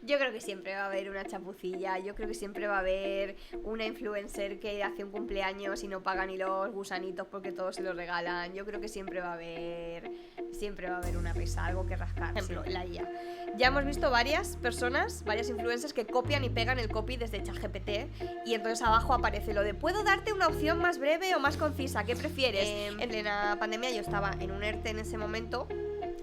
Yo creo que siempre va a haber una chapucilla, yo creo que siempre va a haber una influencer que hace un cumpleaños y no paga ni los gusanitos porque todos se los regalan. Yo creo que siempre va a haber una risa, algo que rascar. Por ejemplo, la IA. Ya hemos visto varias personas, varias influencers que copian y pegan el copy desde ChatGPT y entonces abajo aparece lo de ¿puedo darte una opción más breve o más concisa? ¿Qué prefieres? En plena pandemia yo estaba en un ERTE en ese momento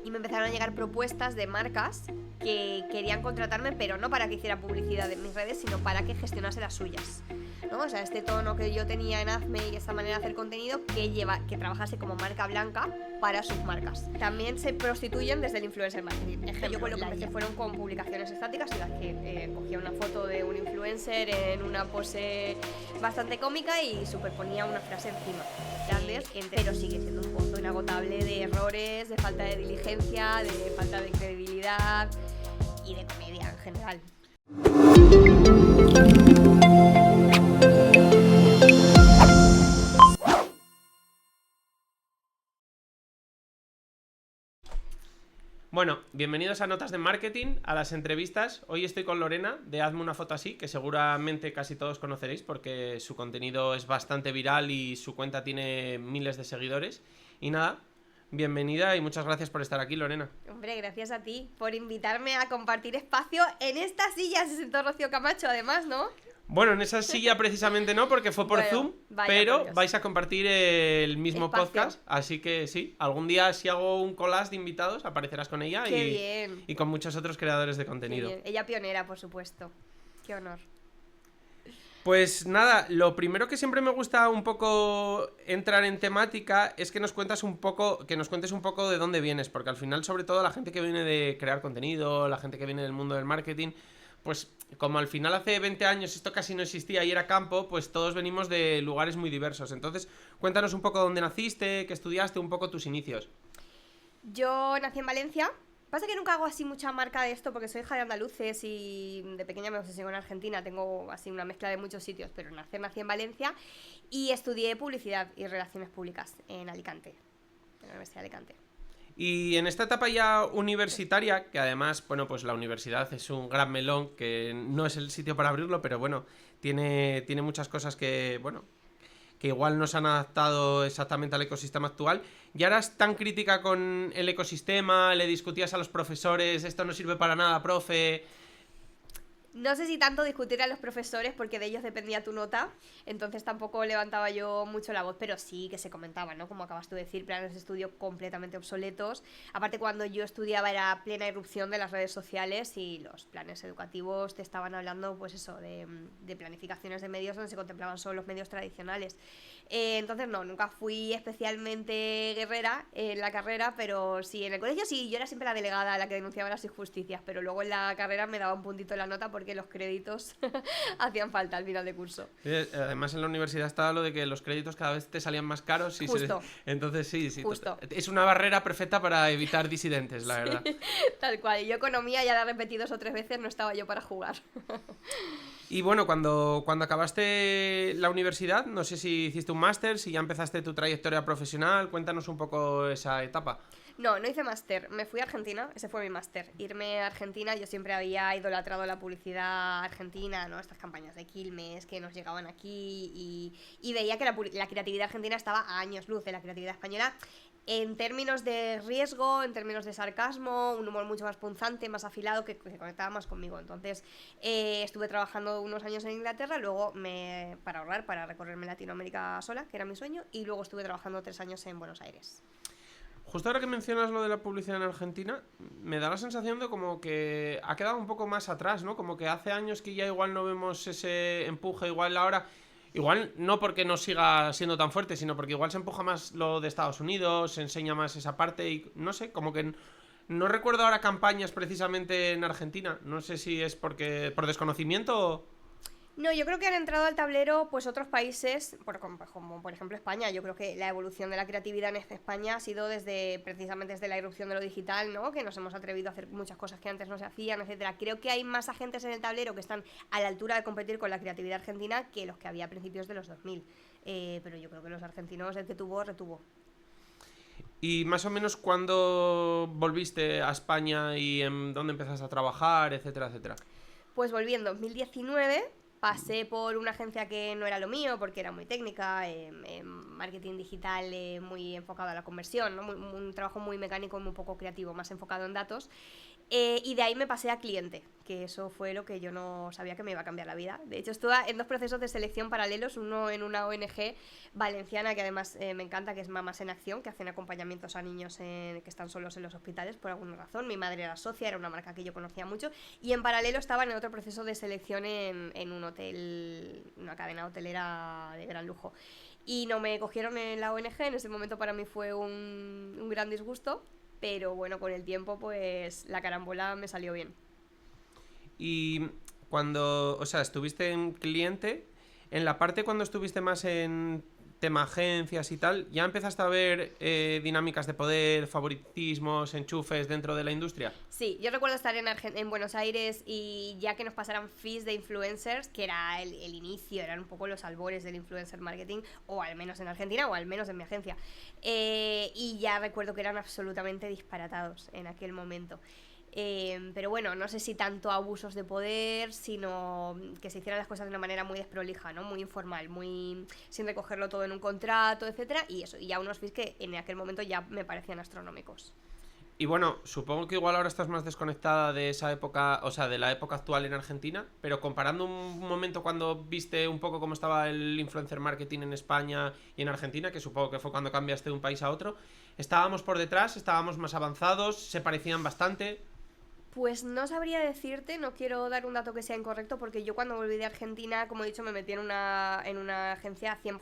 y me empezaron a llegar propuestas de marcas que querían contratarme, pero no para que hiciera publicidad en mis redes, sino para que gestionase las suyas, ¿no? O sea, este tono que yo tenía en Hazme y esta manera de hacer contenido que trabajase como marca blanca para sus marcas. También se prostituyen desde el influencer marketing. Ejemplo, yo con lo que empecé fueron con publicaciones estáticas en las que cogía una foto de un influencer en una pose bastante cómica y superponía una frase encima. Grandes, pero sigue siendo un pozo inagotable de errores, de falta de diligencia, de falta de credibilidad y de comedia en general. Bueno, bienvenidos a Notas de Marketing, a las entrevistas. Hoy estoy con Lorena de Hazme una foto así, que seguramente casi todos conoceréis porque su contenido es bastante viral y su cuenta tiene miles de seguidores. Y nada, bienvenida y muchas gracias por estar aquí, Lorena. Hombre, gracias a ti por invitarme a compartir espacio en esta silla. Se sentó Rocío Camacho, además, ¿no? Bueno, en esa silla precisamente no, porque fue por Zoom, pero vais a compartir el mismo espacio. podcast, así que sí, algún día si hago un collage de invitados aparecerás con ella y con muchos otros creadores de contenido. Ella pionera, por supuesto. Qué honor. Pues nada, lo primero que siempre me gusta un poco entrar en temática es que nos cuentes un poco de dónde vienes, porque al final, sobre todo, la gente que viene de crear contenido, la gente que viene del mundo del marketing, pues como al final hace 20 años esto casi no existía y era campo, pues todos venimos de lugares muy diversos. Entonces, cuéntanos un poco dónde naciste, qué estudiaste, un poco tus inicios. Yo nací en Valencia. Pasa que nunca hago así mucha marca de esto porque soy hija de andaluces y de pequeña me obsesioné en Argentina. Tengo así una mezcla de muchos sitios, pero nací en Valencia y estudié publicidad y relaciones públicas en Alicante, en la Universidad de Alicante. Y en esta etapa ya universitaria, que además, bueno, pues la universidad es un gran melón, que no es el sitio para abrirlo, pero bueno, tiene muchas cosas que, bueno, que igual no se han adaptado exactamente al ecosistema actual. ¿Y ahora eras tan crítica con el ecosistema? ¿Le discutías a los profesores? ¿Esto no sirve para nada, profe? No sé si tanto discutir a los profesores porque de ellos dependía tu nota, entonces tampoco levantaba yo mucho la voz, pero sí que se comentaba, ¿no? Como acabas tú de decir, planes de estudio completamente obsoletos. Aparte, cuando yo estudiaba era plena irrupción de las redes sociales y los planes educativos te estaban hablando, pues eso, de planificaciones de medios donde se contemplaban solo los medios tradicionales. Entonces no, nunca fui especialmente guerrera en la carrera, pero sí, en el colegio sí, yo era siempre la delegada, la que denunciaba las injusticias, pero luego en la carrera me daba un puntito en la nota porque los créditos hacían falta al final de curso. Además en la universidad estaba lo de que los créditos cada vez te salían más caros. Justo. Entonces sí. Justo. Es una barrera perfecta para evitar disidentes, la verdad. Tal cual, y yo economía ya la repetí 2 o 3 veces, no estaba yo para jugar. Y bueno, cuando acabaste la universidad, no sé si hiciste un máster, si ya empezaste tu trayectoria profesional, cuéntanos un poco esa etapa. No hice máster, me fui a Argentina, ese fue mi máster. Irme a Argentina, yo siempre había idolatrado la publicidad argentina, ¿no? Estas campañas de Quilmes que nos llegaban aquí y veía que la creatividad argentina estaba a años luz de la creatividad española en términos de riesgo, en términos de sarcasmo, un humor mucho más punzante, más afilado, que conectaba más conmigo. Entonces estuve trabajando unos años en Inglaterra, luego para ahorrar, para recorrerme Latinoamérica sola, que era mi sueño, y luego estuve trabajando 3 años en Buenos Aires. Justo ahora que mencionas lo de la publicidad en Argentina, me da la sensación de como que ha quedado un poco más atrás, ¿no? Como que hace años que ya igual no vemos ese empuje, igual ahora... Igual no porque no siga siendo tan fuerte, sino porque igual se empuja más lo de Estados Unidos, se enseña más esa parte y no sé, como que no recuerdo ahora campañas precisamente en Argentina. No sé si es porque por desconocimiento o... No, yo creo que han entrado al tablero pues otros países, como por ejemplo España. Yo creo que la evolución de la creatividad en España ha sido precisamente desde la irrupción de lo digital, ¿no? Que nos hemos atrevido a hacer muchas cosas que antes no se hacían, etcétera. Creo que hay más agentes en el tablero que están a la altura de competir con la creatividad argentina que los que había a principios de los 2000. Pero yo creo que los argentinos, el que tuvo, retuvo. ¿Y más o menos cuándo volviste a España y en dónde empezaste a trabajar, etcétera, etcétera? Pues volví en 2019, pasé por una agencia que no era lo mío porque era muy técnica, marketing digital muy enfocado a la conversión, ¿no? Un trabajo muy mecánico, muy poco creativo, más enfocado en datos. Y de ahí me pasé a cliente, que eso fue lo que yo no sabía que me iba a cambiar la vida. De hecho, estuve en 2 procesos de selección paralelos, uno en una ONG valenciana que además me encanta, que es Mamas en Acción, que hacen acompañamientos a niños que están solos en los hospitales por alguna razón. Mi madre era socia, era una marca que yo conocía mucho, y en paralelo estaba en otro proceso de selección en un hotel, una cadena hotelera de gran lujo. Y no me cogieron en la ONG, en ese momento para mí fue un gran disgusto. Pero bueno, con el tiempo, pues la carambola me salió bien. Y cuando, o sea, estuviste en cliente, en la parte cuando estuviste más en tema agencias y tal, ¿ya empezaste a ver dinámicas de poder, favoritismos, enchufes dentro de la industria? Sí, yo recuerdo estar en Buenos Aires y ya que nos pasaran feeds de influencers, que era el inicio, eran un poco los albores del influencer marketing, o al menos en Argentina, o al menos en mi agencia. Y ya recuerdo que eran absolutamente disparatados en aquel momento. Pero bueno, no sé si tanto abusos de poder, sino que se hicieran las cosas de una manera muy desprolija, ¿no? Muy informal, muy sin recogerlo todo en un contrato, etcétera, y eso, y ya unos fees que en aquel momento ya me parecían astronómicos. Y bueno, supongo que igual ahora estás más desconectada de esa época, o sea, de la época actual en Argentina, pero comparando un momento cuando viste un poco cómo estaba el influencer marketing en España y en Argentina, que supongo que fue cuando cambiaste de un país a otro, ¿estábamos por detrás, estábamos más avanzados, se parecían bastante? Pues no sabría decirte, no quiero dar un dato que sea incorrecto, porque yo cuando volví de Argentina, como he dicho, me metí en una agencia 100%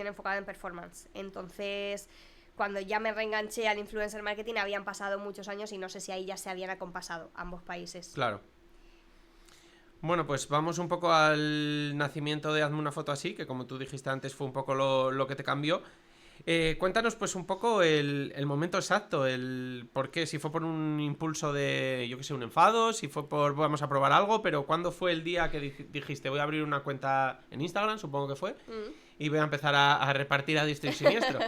enfocada en performance. Entonces, cuando ya me reenganché al influencer marketing, habían pasado muchos años y no sé si ahí ya se habían acompasado ambos países. Claro. Bueno, pues vamos un poco al nacimiento de Hazme una foto así, que como tú dijiste antes fue un poco lo que te cambió. Cuéntanos pues un poco el momento exacto, el por qué, si fue por un impulso de, yo qué sé, un enfado, si fue por vamos a probar algo, pero ¿cuándo fue el día que dijiste voy a abrir una cuenta en Instagram, supongo que fue, y voy a empezar a repartir a diestro y siniestro?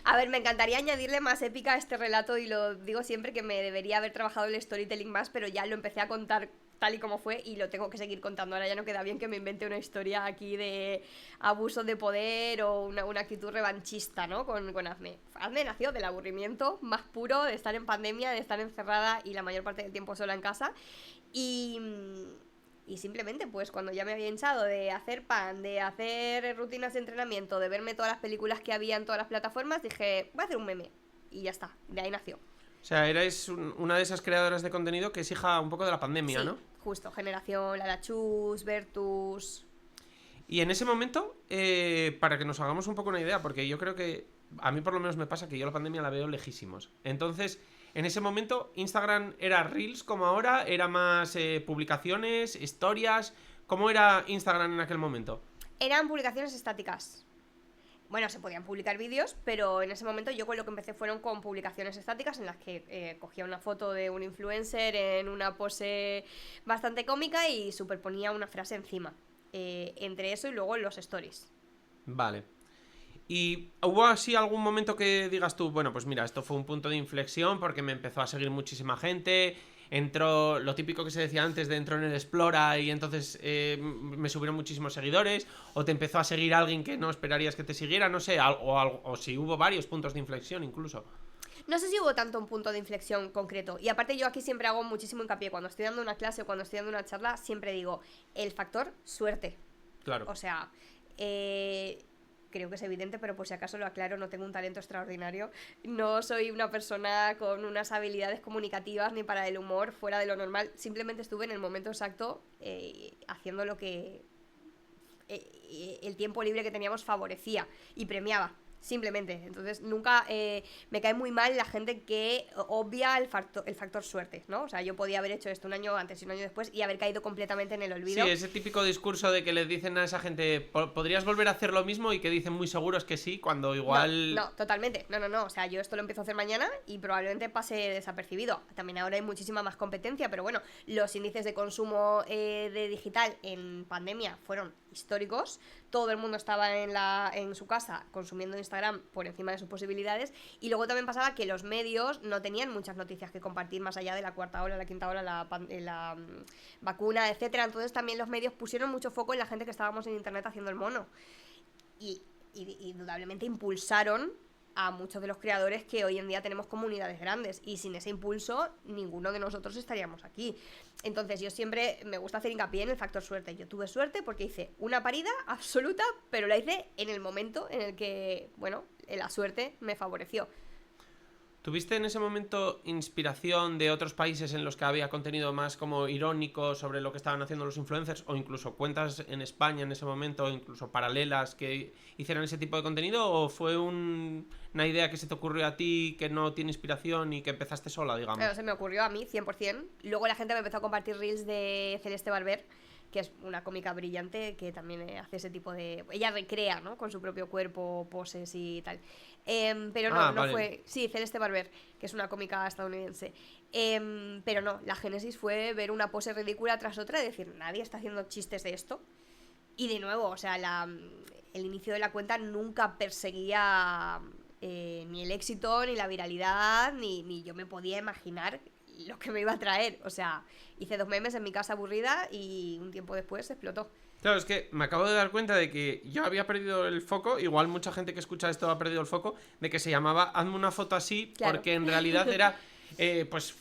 A ver, me encantaría añadirle más épica a este relato y lo digo siempre que me debería haber trabajado el storytelling más, pero ya lo empecé a contar tal y como fue y lo tengo que seguir contando. Ahora ya no queda bien que me invente una historia aquí de abuso de poder o una actitud revanchista, ¿no? Con Hazme. Hazme nació del aburrimiento más puro de estar en pandemia, de estar encerrada y la mayor parte del tiempo sola en casa. Y simplemente, pues cuando ya me había hinchado de hacer pan, de hacer rutinas de entrenamiento, de verme todas las películas que había en todas las plataformas, dije, voy a hacer un meme. Y ya está, de ahí nació. O sea, erais una de esas creadoras de contenido que es hija un poco de la pandemia, Sí, ¿no? justo, Generación, Larachus, Vertus. Y en ese momento, para que nos hagamos un poco una idea, porque yo creo que a mí por lo menos me pasa que yo la pandemia la veo lejísimos. Entonces, en ese momento, Instagram era Reels como ahora, era más publicaciones, historias. ¿Cómo era Instagram en aquel momento? Eran publicaciones estáticas. Bueno, se podían publicar vídeos, pero en ese momento yo con lo que empecé fueron con publicaciones estáticas en las que cogía una foto de un influencer en una pose bastante cómica y superponía una frase encima. Entre eso y luego los stories. Vale. ¿Y hubo así algún momento que digas tú, bueno, pues mira, esto fue un punto de inflexión porque me empezó a seguir muchísima gente, entró lo típico que se decía antes de entró en el Explora y entonces me subieron muchísimos seguidores, o te empezó a seguir alguien que no esperarías que te siguiera, no sé, o si hubo varios puntos de inflexión incluso? No sé si hubo tanto un punto de inflexión concreto. Y aparte yo aquí siempre hago muchísimo hincapié. Cuando estoy dando una clase o cuando estoy dando una charla, siempre digo, el factor suerte. Claro. O sea, creo que es evidente, pero por si acaso lo aclaro, no tengo un talento extraordinario. No soy una persona con unas habilidades comunicativas ni para el humor fuera de lo normal. Simplemente estuve en el momento exacto haciendo lo que el tiempo libre que teníamos favorecía y premiaba. Simplemente, entonces nunca me cae muy mal la gente que obvia el factor suerte, ¿no? O sea, yo podía haber hecho esto un año antes y un año después y haber caído completamente en el olvido. Sí, ese típico discurso de que les dicen a esa gente, podrías volver a hacer lo mismo, y que dicen muy seguros que sí, cuando igual... No, totalmente, no, o sea, yo esto lo empiezo a hacer mañana y probablemente pase desapercibido. También ahora hay muchísima más competencia, pero bueno, los índices de consumo de digital en pandemia fueron históricos. Todo el mundo estaba en su casa consumiendo Instagram por encima de sus posibilidades. Y luego también pasaba que los medios no tenían muchas noticias que compartir más allá de la cuarta ola, la quinta ola, la vacuna, etcétera. Entonces también los medios pusieron mucho foco en la gente que estábamos en internet haciendo el mono. Y indudablemente impulsaron a muchos de los creadores que hoy en día tenemos comunidades grandes, y sin ese impulso ninguno de nosotros estaríamos aquí. Entonces yo siempre me gusta hacer hincapié en el factor suerte. Yo tuve suerte porque hice una parida absoluta, pero la hice en el momento en el que, bueno, la suerte me favoreció. ¿Tuviste en ese momento inspiración de otros países en los que había contenido más como irónico sobre lo que estaban haciendo los influencers, o incluso cuentas en España en ese momento, o incluso paralelas que hicieran ese tipo de contenido, o fue una idea que se te ocurrió a ti, que no tiene inspiración y que empezaste sola, digamos? Claro, se me ocurrió a mí, 100%. Luego la gente me empezó a compartir reels de Celeste Barber, que es una cómica brillante que también hace ese tipo de... Ella recrea, ¿no?, con su propio cuerpo, poses y tal. Pero no vale. fue... Sí, Celeste Barber, que es una cómica estadounidense. Pero no, la génesis fue ver una pose ridícula tras otra y decir, nadie está haciendo chistes de esto. Y de nuevo, o sea, el inicio de la cuenta nunca perseguía ni el éxito, ni la viralidad, ni yo me podía imaginar lo que me iba a traer. O sea, hice 2 memes en mi casa aburrida y un tiempo después explotó. Claro, es que me acabo de dar cuenta de que yo había perdido el foco, igual mucha gente que escucha esto ha perdido el foco, de que se llamaba Hazme una foto así, claro. Porque en realidad era, pues,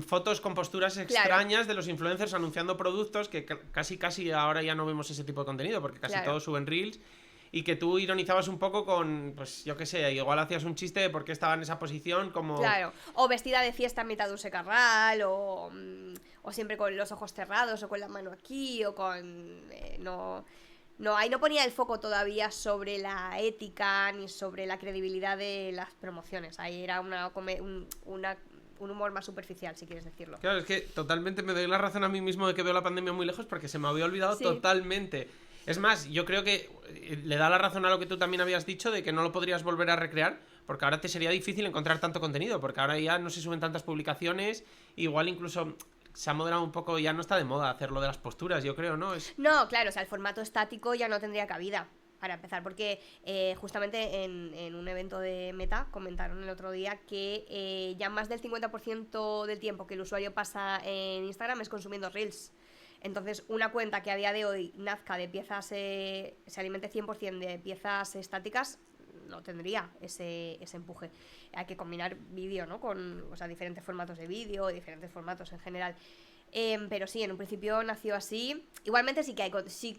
fotos con posturas extrañas, claro, de los influencers anunciando productos, que casi ahora ya no vemos ese tipo de contenido, porque casi claro, todos suben reels, y que tú ironizabas un poco con, pues yo qué sé, igual hacías un chiste de por qué estaba en esa posición, como... Claro, o vestida de fiesta en mitad de un secarral, o siempre con los ojos cerrados, o con la mano aquí, o con... ahí no ponía el foco todavía sobre la ética, ni sobre la credibilidad de las promociones. Ahí era un humor más superficial, si quieres decirlo. Claro, es que totalmente me doy la razón a mí mismo de que veo la pandemia muy lejos, porque se me había olvidado totalmente. Es más, yo creo que le da la razón a lo que tú también habías dicho, de que no lo podrías volver a recrear, porque ahora te sería difícil encontrar tanto contenido, porque ahora ya no se suben tantas publicaciones, igual incluso se ha moderado un poco, ya no está de moda hacer lo de las posturas, yo creo, ¿no? No, claro, o sea, el formato estático ya no tendría cabida, para empezar, porque justamente en un evento de Meta comentaron el otro día que ya más del 50% del tiempo que el usuario pasa en Instagram es consumiendo Reels. Entonces, una cuenta que a día de hoy nazca de piezas, se alimente 100% de piezas estáticas, no tendría ese empuje. Hay que combinar vídeo, ¿no?, con, o sea, diferentes formatos de vídeo, diferentes formatos en general. Pero sí, en un principio nació así. Igualmente sí que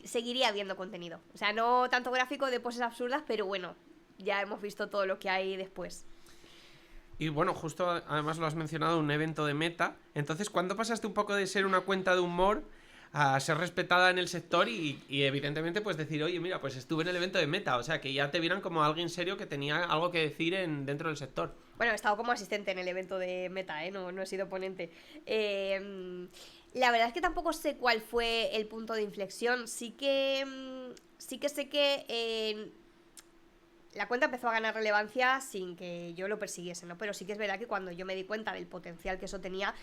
seguiría habiendo contenido. O sea, no tanto gráfico de poses absurdas, pero bueno, ya hemos visto todo lo que hay después. Y bueno, justo además lo has mencionado, un evento de Meta. Entonces, ¿cuándo pasaste un poco de ser una cuenta de humor a ser respetada en el sector y evidentemente pues decir, oye, mira, pues estuve en el evento de Meta? O sea, que ya te vieran como alguien serio que tenía algo que decir dentro del sector. Bueno, he estado como asistente en el evento de Meta, no he sido ponente. La verdad es que tampoco sé cuál fue el punto de inflexión. Sí que sé que la cuenta empezó a ganar relevancia sin que yo lo persiguiese, ¿no? Pero sí que es verdad que cuando yo me di cuenta del potencial que eso tenía,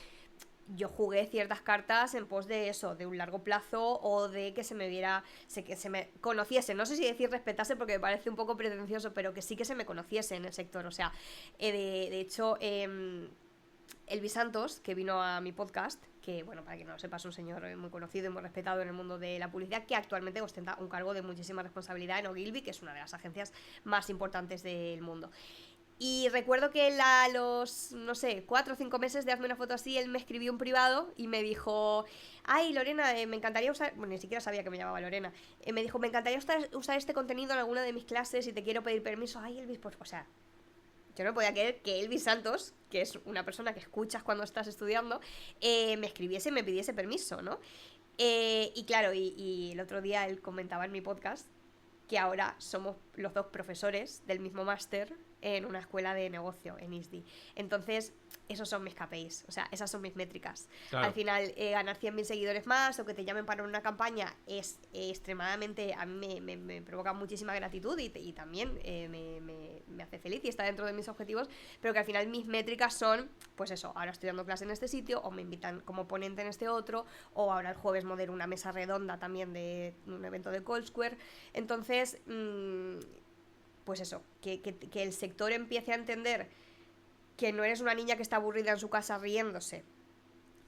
yo jugué ciertas cartas en pos de eso, de un largo plazo, o de que se me viera, que se me conociese, no sé si decir respetase porque me parece un poco pretencioso, pero que sí que se me conociese en el sector. O sea, de hecho, Elvis Santos, que vino a mi podcast, que bueno, para quien no lo sepa, es un señor muy conocido y muy respetado en el mundo de la publicidad, que actualmente ostenta un cargo de muchísima responsabilidad en Ogilvy, que es una de las agencias más importantes del mundo. Y recuerdo que a los, no sé, 4 o 5 meses de Hazme una foto así, él me escribió un privado y me dijo, ay, Lorena, me encantaría usar... Bueno, ni siquiera sabía que me llamaba Lorena. Me dijo, me encantaría usar este contenido en alguna de mis clases y te quiero pedir permiso. Ay, Elvis, pues, o sea, yo no podía creer que Elvis Santos, que es una persona que escuchas cuando estás estudiando, me escribiese y me pidiese permiso, ¿no? Y claro, y el otro día él comentaba en mi podcast que ahora somos los dos profesores del mismo máster en una escuela de negocio, en ISDI. Entonces, esos son mis KPIs, o sea, esas son mis métricas. Claro. Al final, ganar 100.000 seguidores más o que te llamen para una campaña es extremadamente, a mí me provoca muchísima gratitud y también me hace feliz y está dentro de mis objetivos, pero que al final mis métricas son, pues eso, ahora estoy dando clase en este sitio o me invitan como ponente en este otro, o ahora el jueves modero una mesa redonda también de un evento de Cold Square. Entonces, pues eso, que el sector empiece a entender que no eres una niña que está aburrida en su casa riéndose,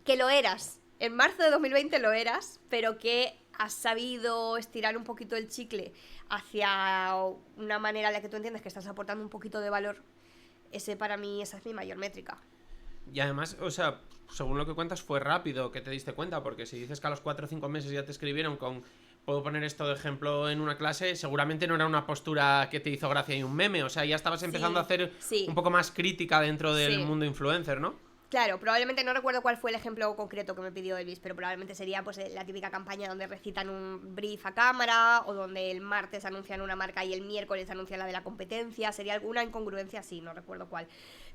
que lo eras, en marzo de 2020 lo eras, pero que has sabido estirar un poquito el chicle hacia una manera en la que tú entiendes que estás aportando un poquito de valor. Para mí, esa es mi mayor métrica. Y además, o sea, según lo que cuentas, fue rápido que te diste cuenta, porque si dices que a los 4 o 5 meses ya te escribieron con puedo poner esto de ejemplo en una clase, seguramente no era una postura que te hizo gracia y un meme, o sea, ya estabas empezando a hacer un poco más crítica dentro del mundo influencer, ¿no? Claro, probablemente no recuerdo cuál fue el ejemplo concreto que me pidió Elvis, pero probablemente sería pues la típica campaña donde recitan un brief a cámara o donde el martes anuncian una marca y el miércoles anuncian la de la competencia. Sería alguna incongruencia así, no recuerdo cuál.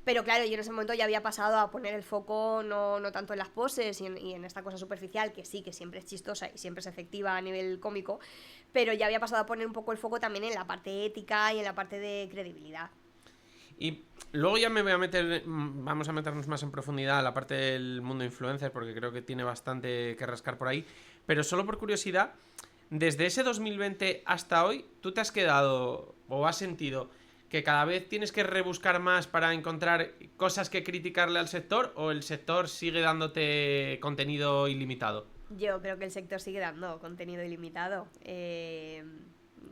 Pero claro, yo en ese momento ya había pasado a poner el foco no tanto en las poses y en esta cosa superficial, que sí, que siempre es chistosa y siempre es efectiva a nivel cómico, pero ya había pasado a poner un poco el foco también en la parte ética y en la parte de credibilidad. Y luego ya me voy a vamos a meternos más en profundidad a la parte del mundo influencer, porque creo que tiene bastante que rascar por ahí. Pero solo por curiosidad, desde ese 2020 hasta hoy, ¿tú te has quedado o has sentido que cada vez tienes que rebuscar más para encontrar cosas que criticarle al sector, o el sector sigue dándote contenido ilimitado? Yo creo que el sector sigue dando contenido ilimitado.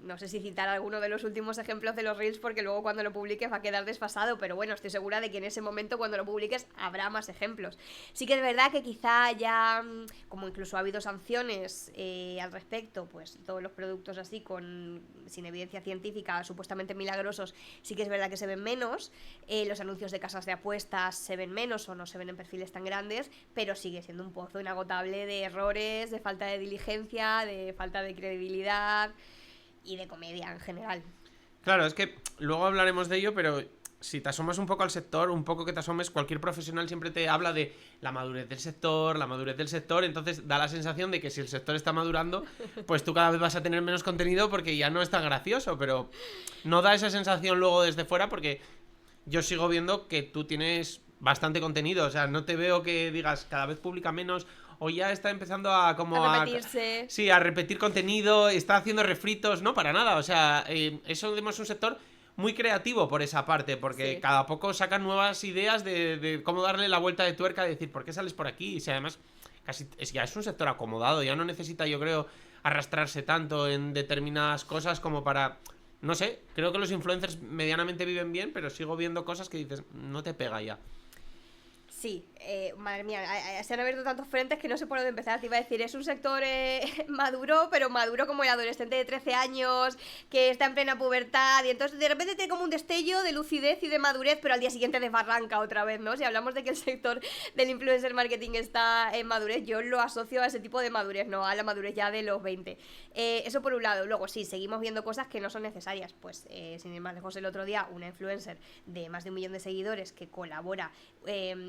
No sé si citar alguno de los últimos ejemplos de los Reels porque luego cuando lo publiques va a quedar desfasado, pero bueno, estoy segura de que en ese momento cuando lo publiques habrá más ejemplos. Sí que es verdad que quizá ya, como incluso ha habido sanciones al respecto, pues todos los productos así sin evidencia científica supuestamente milagrosos, sí que es verdad que se ven menos, los anuncios de casas de apuestas se ven menos o no se ven en perfiles tan grandes, pero sigue siendo un pozo inagotable de errores, de falta de diligencia, de falta de credibilidad y de comedia en general. Claro, es que luego hablaremos de ello, pero si te asomas un poco al sector, un poco que te asomes, cualquier profesional siempre te habla de la madurez del sector, entonces da la sensación de que si el sector está madurando, pues tú cada vez vas a tener menos contenido porque ya no es tan gracioso, pero no da esa sensación luego desde fuera porque yo sigo viendo que tú tienes bastante contenido, o sea, no te veo que digas cada vez publica menos o ya está empezando a repetirse. Sí, a repetir contenido, está haciendo refritos, no, para nada, o sea, eso es un sector muy creativo por esa parte, porque cada poco sacan nuevas ideas de cómo darle la vuelta de tuerca, de decir, ¿por qué sales por aquí? Y si además ya es un sector acomodado, ya no necesita, yo creo, arrastrarse tanto en determinadas cosas como para... No sé, creo que los influencers medianamente viven bien, pero sigo viendo cosas que dices, no te pega ya. Sí, madre mía, se han abierto tantos frentes que no sé por dónde empezar. Te iba a decir, es un sector maduro, pero maduro como el adolescente de 13 años que está en plena pubertad y entonces de repente tiene como un destello de lucidez y de madurez, pero al día siguiente desbarranca otra vez, ¿no? Si hablamos de que el sector del influencer marketing está en madurez, yo lo asocio a ese tipo de madurez, no a la madurez ya de los 20. Eso por un lado. Luego sí, seguimos viendo cosas que no son necesarias. Pues sin ir más lejos, el otro día una influencer de más de 1 millón de seguidores que colabora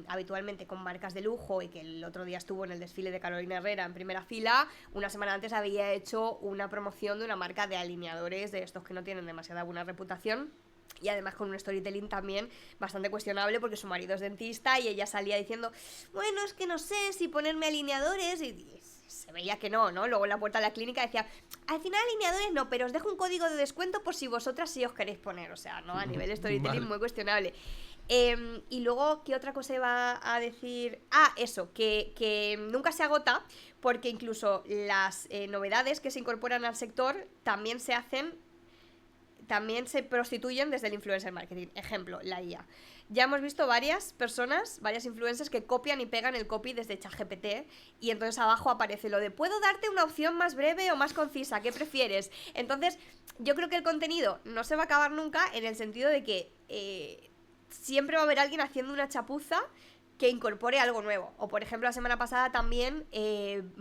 habitualmente con marcas de lujo y que el otro día estuvo en el desfile de Carolina Herrera en primera fila, una semana antes había hecho una promoción de una marca de alineadores de estos que no tienen demasiada buena reputación y además con un storytelling también bastante cuestionable porque su marido es dentista y ella salía diciendo, bueno, es que no sé si ponerme alineadores y se veía que no, luego en la puerta de la clínica decía, al final alineadores no, pero os dejo un código de descuento por si vosotras sí os queréis poner, o sea, ¿no? A nivel storytelling muy cuestionable. Y luego, ¿qué otra cosa iba a decir? Eso, que nunca se agota porque incluso las novedades que se incorporan al sector también se prostituyen desde el influencer marketing. Ejemplo, la IA. Ya hemos visto varias influencers que copian y pegan el copy desde ChatGPT y entonces abajo aparece lo de ¿puedo darte una opción más breve o más concisa? ¿Qué prefieres? Entonces, yo creo que el contenido no se va a acabar nunca en el sentido de que siempre va a haber alguien haciendo una chapuza que incorpore algo nuevo. O por ejemplo, la semana pasada también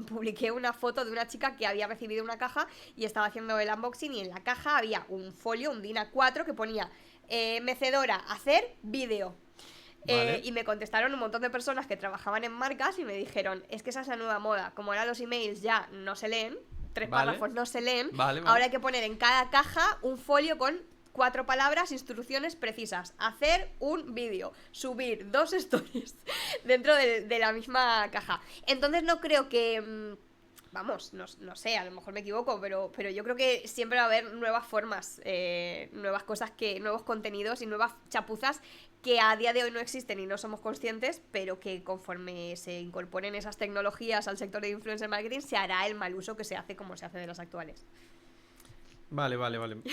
publiqué una foto de una chica que había recibido una caja y estaba haciendo el unboxing y en la caja había un folio, un DIN A4 que ponía mecedora, hacer vídeo. Vale. Y me contestaron un montón de personas que trabajaban en marcas y me dijeron, es que esa es la nueva moda, como ahora los emails ya no se leen, 3 Vale. párrafos no se leen, Vale. ahora hay que poner en cada caja un folio con 4 palabras, instrucciones precisas, hacer un vídeo, subir 2 stories dentro de la misma caja. Entonces no creo que... Vamos, no sé, a lo mejor me equivoco, pero yo creo que siempre va a haber nuevas formas, nuevas cosas, nuevos contenidos y nuevas chapuzas que a día de hoy no existen y no somos conscientes, pero que conforme se incorporen esas tecnologías al sector de influencer marketing se hará el mal uso que se hace como se hace de las actuales. Vale.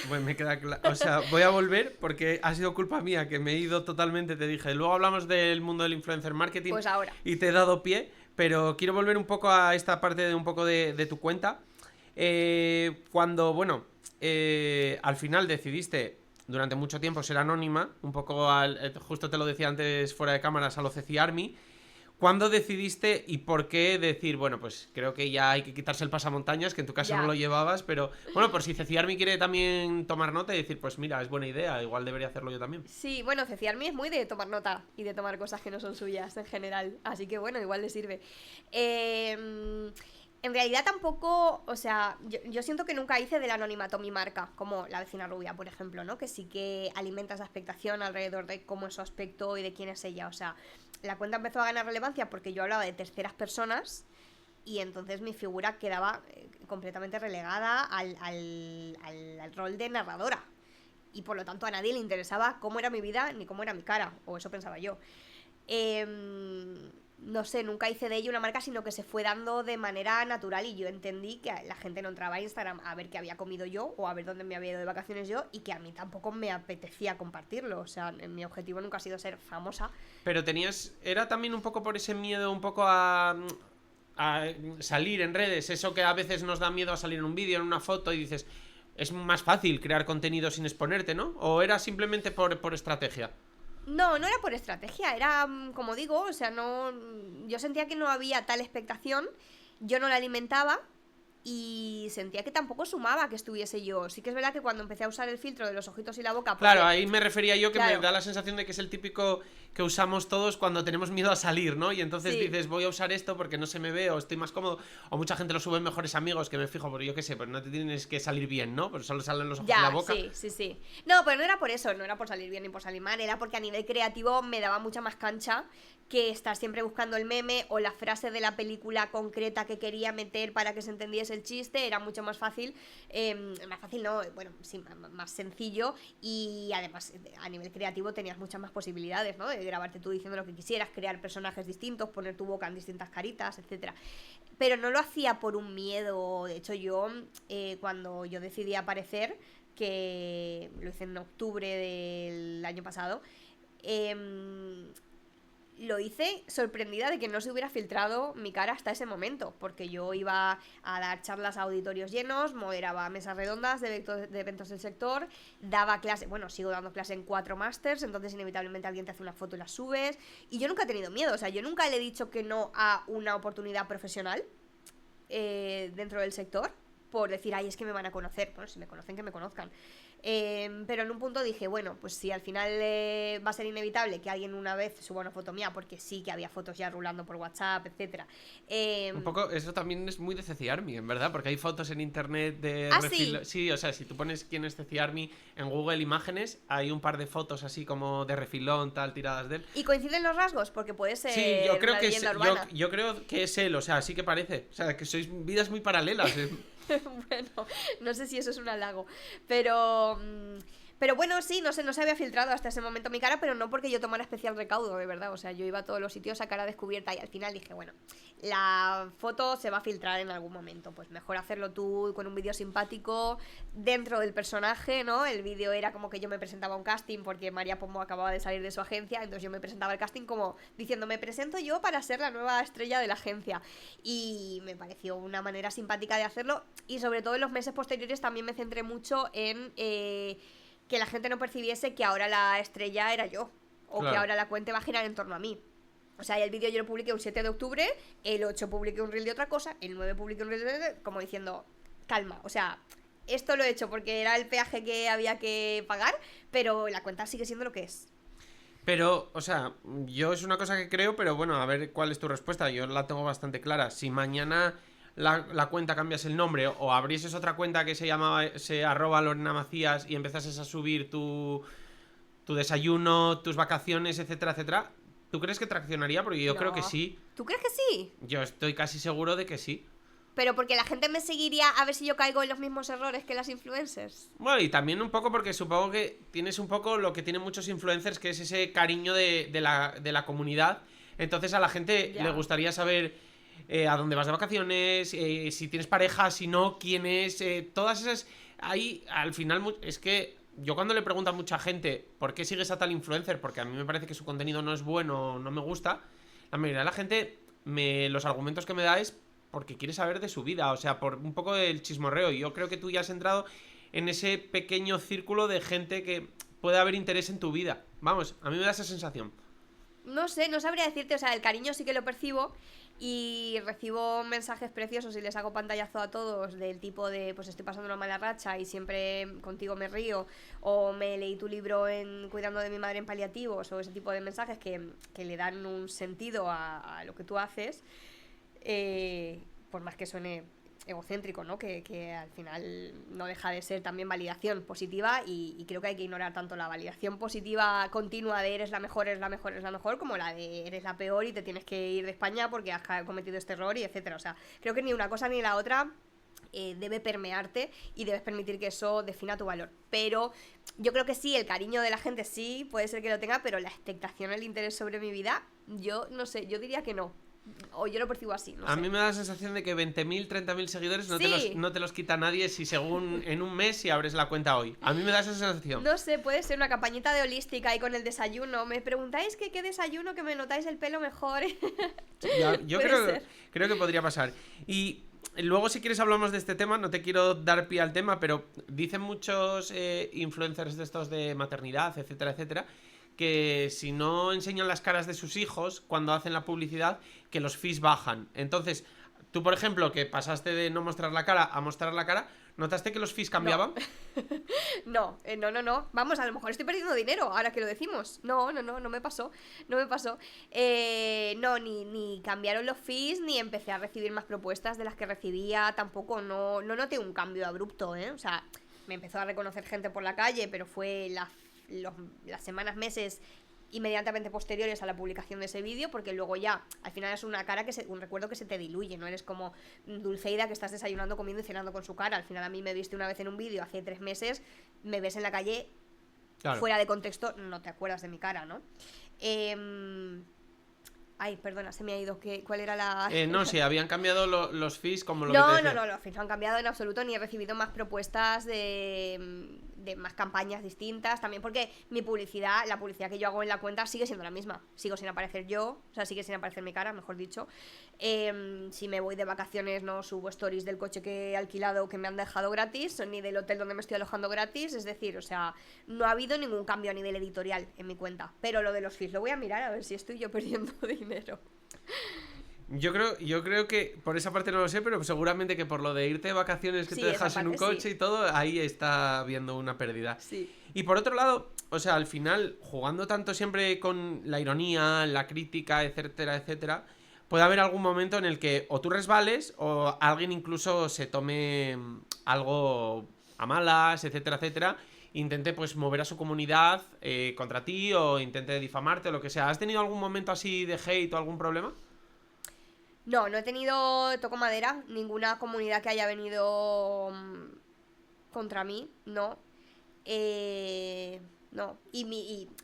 Pues me queda claro. O sea, voy a volver porque ha sido culpa mía que me he ido totalmente, te dije. Luego hablamos del mundo del influencer marketing. Pues ahora. Y te he dado pie, pero quiero volver un poco a esta parte de un poco de tu cuenta. Cuando, bueno, al final decidiste durante mucho tiempo ser anónima, un poco justo te lo decía antes fuera de cámaras, a lo Ceci Army. ¿Cuándo decidiste y por qué decir, bueno, pues creo que ya hay que quitarse el pasamontañas, que en tu caso Ya. no lo llevabas, pero bueno, por si Ceci Army quiere también tomar nota y decir, pues mira, es buena idea, igual debería hacerlo yo también. Sí, bueno, Ceci Army es muy de tomar nota y de tomar cosas que no son suyas en general, así que bueno, igual le sirve. En realidad tampoco, o sea, yo siento que nunca hice del anonimato mi marca, como la vecina rubia, por ejemplo, ¿no? Que sí que alimenta esa expectación alrededor de cómo es su aspecto y de quién es ella. O sea, la cuenta empezó a ganar relevancia porque yo hablaba de terceras personas y entonces mi figura quedaba completamente relegada al rol de narradora. Y por lo tanto a nadie le interesaba cómo era mi vida ni cómo era mi cara, o eso pensaba yo. No sé, nunca hice de ello una marca, sino que se fue dando de manera natural y yo entendí que la gente no entraba a Instagram a ver qué había comido yo o a ver dónde me había ido de vacaciones yo y que a mí tampoco me apetecía compartirlo. O sea, mi objetivo nunca ha sido ser famosa. Pero era también un poco por ese miedo, un poco a salir en redes, eso que a veces nos da miedo a salir en un vídeo, en una foto y dices, es más fácil crear contenido sin exponerte, ¿no? ¿O era simplemente por estrategia? No era por estrategia, era como digo, o sea, yo sentía que no había tal expectación, yo no la alimentaba y sentía que tampoco sumaba que estuviese yo. Sí que es verdad que cuando empecé a usar el filtro de los ojitos y la boca... Claro, ahí me refería yo que Claro. me da la sensación de que es el típico que usamos todos cuando tenemos miedo a salir, ¿no? Y entonces Sí. dices, voy a usar esto porque no se me ve o estoy más cómodo. O mucha gente lo sube en mejores amigos, que me fijo, porque yo qué sé, pues no te tienes que salir bien, ¿no? Pues solo salen los ojos y la Ya, boca. sí. No, pero no era por eso, no era por salir bien ni por salir mal, era porque a nivel creativo me daba mucha más cancha que estar siempre buscando el meme o la frase de la película concreta que quería meter para que se entendiese el chiste. Era mucho más fácil, no, bueno, sí, más sencillo y además a nivel creativo tenías muchas más posibilidades, ¿no? De grabarte tú diciendo lo que quisieras, crear personajes distintos, poner tu boca en distintas caritas, etcétera. Pero no lo hacía por un miedo. De hecho, yo cuando yo decidí aparecer, que lo hice en octubre del año pasado, lo hice sorprendida de que no se hubiera filtrado mi cara hasta ese momento, porque yo iba a dar charlas a auditorios llenos, moderaba mesas redondas de eventos del sector, daba clase, bueno, sigo dando clase en 4 másters, entonces inevitablemente alguien te hace una foto y la subes, y yo nunca he tenido miedo, o sea, yo nunca le he dicho que no a una oportunidad profesional dentro del sector, por decir, ay, es que me van a conocer. Bueno, si me conocen, que me conozcan. Pero en un punto dije, bueno, pues si al final va a ser inevitable que alguien una vez suba una foto mía, porque sí que había fotos ya rulando por WhatsApp, etcétera. Un poco, eso también es muy de Ceci Army, en verdad, porque hay fotos en internet de ¿Sí? Sí, o sea, si tú pones quién es Ceci Army en Google Imágenes, hay un par de fotos así como de refilón, tal, tiradas de él. ¿Y coinciden los rasgos? Porque puede ser Sí, yo creo una que leyenda urbana. yo creo que es él, o sea, sí que parece. O sea, que sois vidas muy paralelas. Bueno, no sé si eso es un halago, pero bueno, sí, no sé, no se había filtrado hasta ese momento mi cara, pero no porque yo tomara especial recaudo, de verdad. O sea, yo iba a todos los sitios a cara descubierta y al final dije, bueno, la foto se va a filtrar en algún momento, pues mejor hacerlo tú con un vídeo simpático dentro del personaje, ¿no? El vídeo era como que yo me presentaba a un casting porque María Pombo acababa de salir de su agencia, entonces yo me presentaba al casting como diciendo, me presento yo para ser la nueva estrella de la agencia, y me pareció una manera simpática de hacerlo, y sobre todo en los meses posteriores también me centré mucho en que la gente no percibiese que ahora la estrella era yo, o Claro. que ahora la cuenta va a girar en torno a mí. O sea, el vídeo yo lo publiqué un 7 de octubre, el 8 publiqué un reel de otra cosa, el 9 publiqué un reel de... como diciendo, calma, o sea, esto lo he hecho porque era el peaje que había que pagar, pero la cuenta sigue siendo lo que es. Pero, o sea, yo es una cosa que creo, pero bueno, a ver cuál es tu respuesta. Yo la tengo bastante clara. Si mañana la cuenta cambias el nombre o abrieses otra cuenta que se arroba Lorena Macías y empezases a subir tu desayuno, tus vacaciones, etcétera, etcétera, ¿tú crees que traccionaría? Porque yo creo que No. sí. ¿Tú crees que sí? Yo estoy casi seguro de que sí. Pero porque la gente me seguiría a ver si yo caigo en los mismos errores que las influencers. Bueno, y también un poco porque supongo que tienes un poco lo que tienen muchos influencers, que es ese cariño de la comunidad. Entonces a la gente Ya. le gustaría saber a dónde vas de vacaciones, si tienes pareja, si no, quién es, todas esas... Ahí, al final, es que yo cuando le pregunto a mucha gente por qué sigues a tal influencer, porque a mí me parece que su contenido no es bueno, no me gusta, la mayoría de la gente, los argumentos que me da es porque quiere saber de su vida, o sea, por un poco del chismorreo. Y yo creo que tú ya has entrado en ese pequeño círculo de gente que puede haber interés en tu vida. Vamos, a mí me da esa sensación. No sé, no sabría decirte, o sea, el cariño sí que lo percibo y recibo mensajes preciosos y les hago pantallazo a todos del tipo de, pues estoy pasando una mala racha y siempre contigo me río, o me leí tu libro en cuidando de mi madre en paliativos, o ese tipo de mensajes que le dan un sentido a lo que tú haces, por más que suene egocéntrico, ¿no? Que al final no deja de ser también validación positiva y creo que hay que ignorar tanto la validación positiva continua de eres la mejor, eres la mejor, eres la mejor, como la de eres la peor y te tienes que ir de España porque has cometido este error y etcétera. O sea, creo que ni una cosa ni la otra debe permearte y debes permitir que eso defina tu valor. Pero yo creo que sí, el cariño de la gente sí, puede ser que lo tenga, pero la expectación, el interés sobre mi vida, yo no sé, yo diría que no. O yo lo percibo así, no A sé. mí me da la sensación de que 20.000, 30.000 seguidores Sí. no te los quita nadie si según en un mes si abres la cuenta hoy. A mí me da esa sensación. No sé, puede ser una campañita de holística ahí con el desayuno. Me preguntáis que qué desayuno, que me notáis el pelo mejor. Yo Puede creo que podría pasar. Y luego si quieres hablamos de este tema, no te quiero dar pie al tema, pero dicen muchos influencers de estos de maternidad, etcétera, etcétera, que si no enseñan las caras de sus hijos cuando hacen la publicidad, que los fees bajan. Entonces, tú, por ejemplo, que pasaste de no mostrar la cara a mostrar la cara, ¿notaste que los fees cambiaban? No, no. Vamos, a lo mejor estoy perdiendo dinero ahora que lo decimos. No me pasó. No me pasó. No, ni cambiaron los fees, ni empecé a recibir más propuestas de las que recibía. Tampoco, no noté un cambio abrupto, ¿eh? O sea, me empezó a reconocer gente por la calle, pero fue las semanas, meses inmediatamente posteriores a la publicación de ese vídeo, porque luego ya al final es una cara un recuerdo que se te diluye, no eres como Dulceida que estás desayunando, comiendo y cenando con su cara. Al final a mí me viste una vez en un vídeo hace 3 meses, me ves en la calle, Claro. fuera de contexto, no te acuerdas de mi cara, ¿no? Ay, perdona, se me ha ido. ¿Cuál era la...? No, sí, habían cambiado los fees como lo No, que te decía. los fees no han cambiado en absoluto, ni he recibido más propuestas de más campañas distintas. También porque mi publicidad, la publicidad que yo hago en la cuenta sigue siendo la misma. Sigo sin aparecer yo, o sea, sigue sin aparecer mi cara, mejor dicho. Si me voy de vacaciones no subo stories del coche que he alquilado que me han dejado gratis, ni del hotel donde me estoy alojando gratis. Es decir, o sea, no ha habido ningún cambio a nivel editorial en mi cuenta. Pero lo de los fees lo voy a mirar a ver si estoy yo perdiendo dinero. Yo creo que por esa parte no lo sé, pero seguramente que por lo de irte de vacaciones que Sí, te dejas esa en un parte coche sí. y todo, ahí está habiendo una pérdida. Sí. Y por otro lado, o sea, al final, jugando tanto siempre con la ironía, la crítica, etcétera, etcétera, puede haber algún momento en el que o tú resbales o alguien incluso se tome algo a malas, etcétera, etcétera, intente pues mover a su comunidad contra ti o intente difamarte o lo que sea. ¿Has tenido algún momento así de hate o algún problema? No he tenido, toco madera, ninguna comunidad que haya venido contra mí, no. No.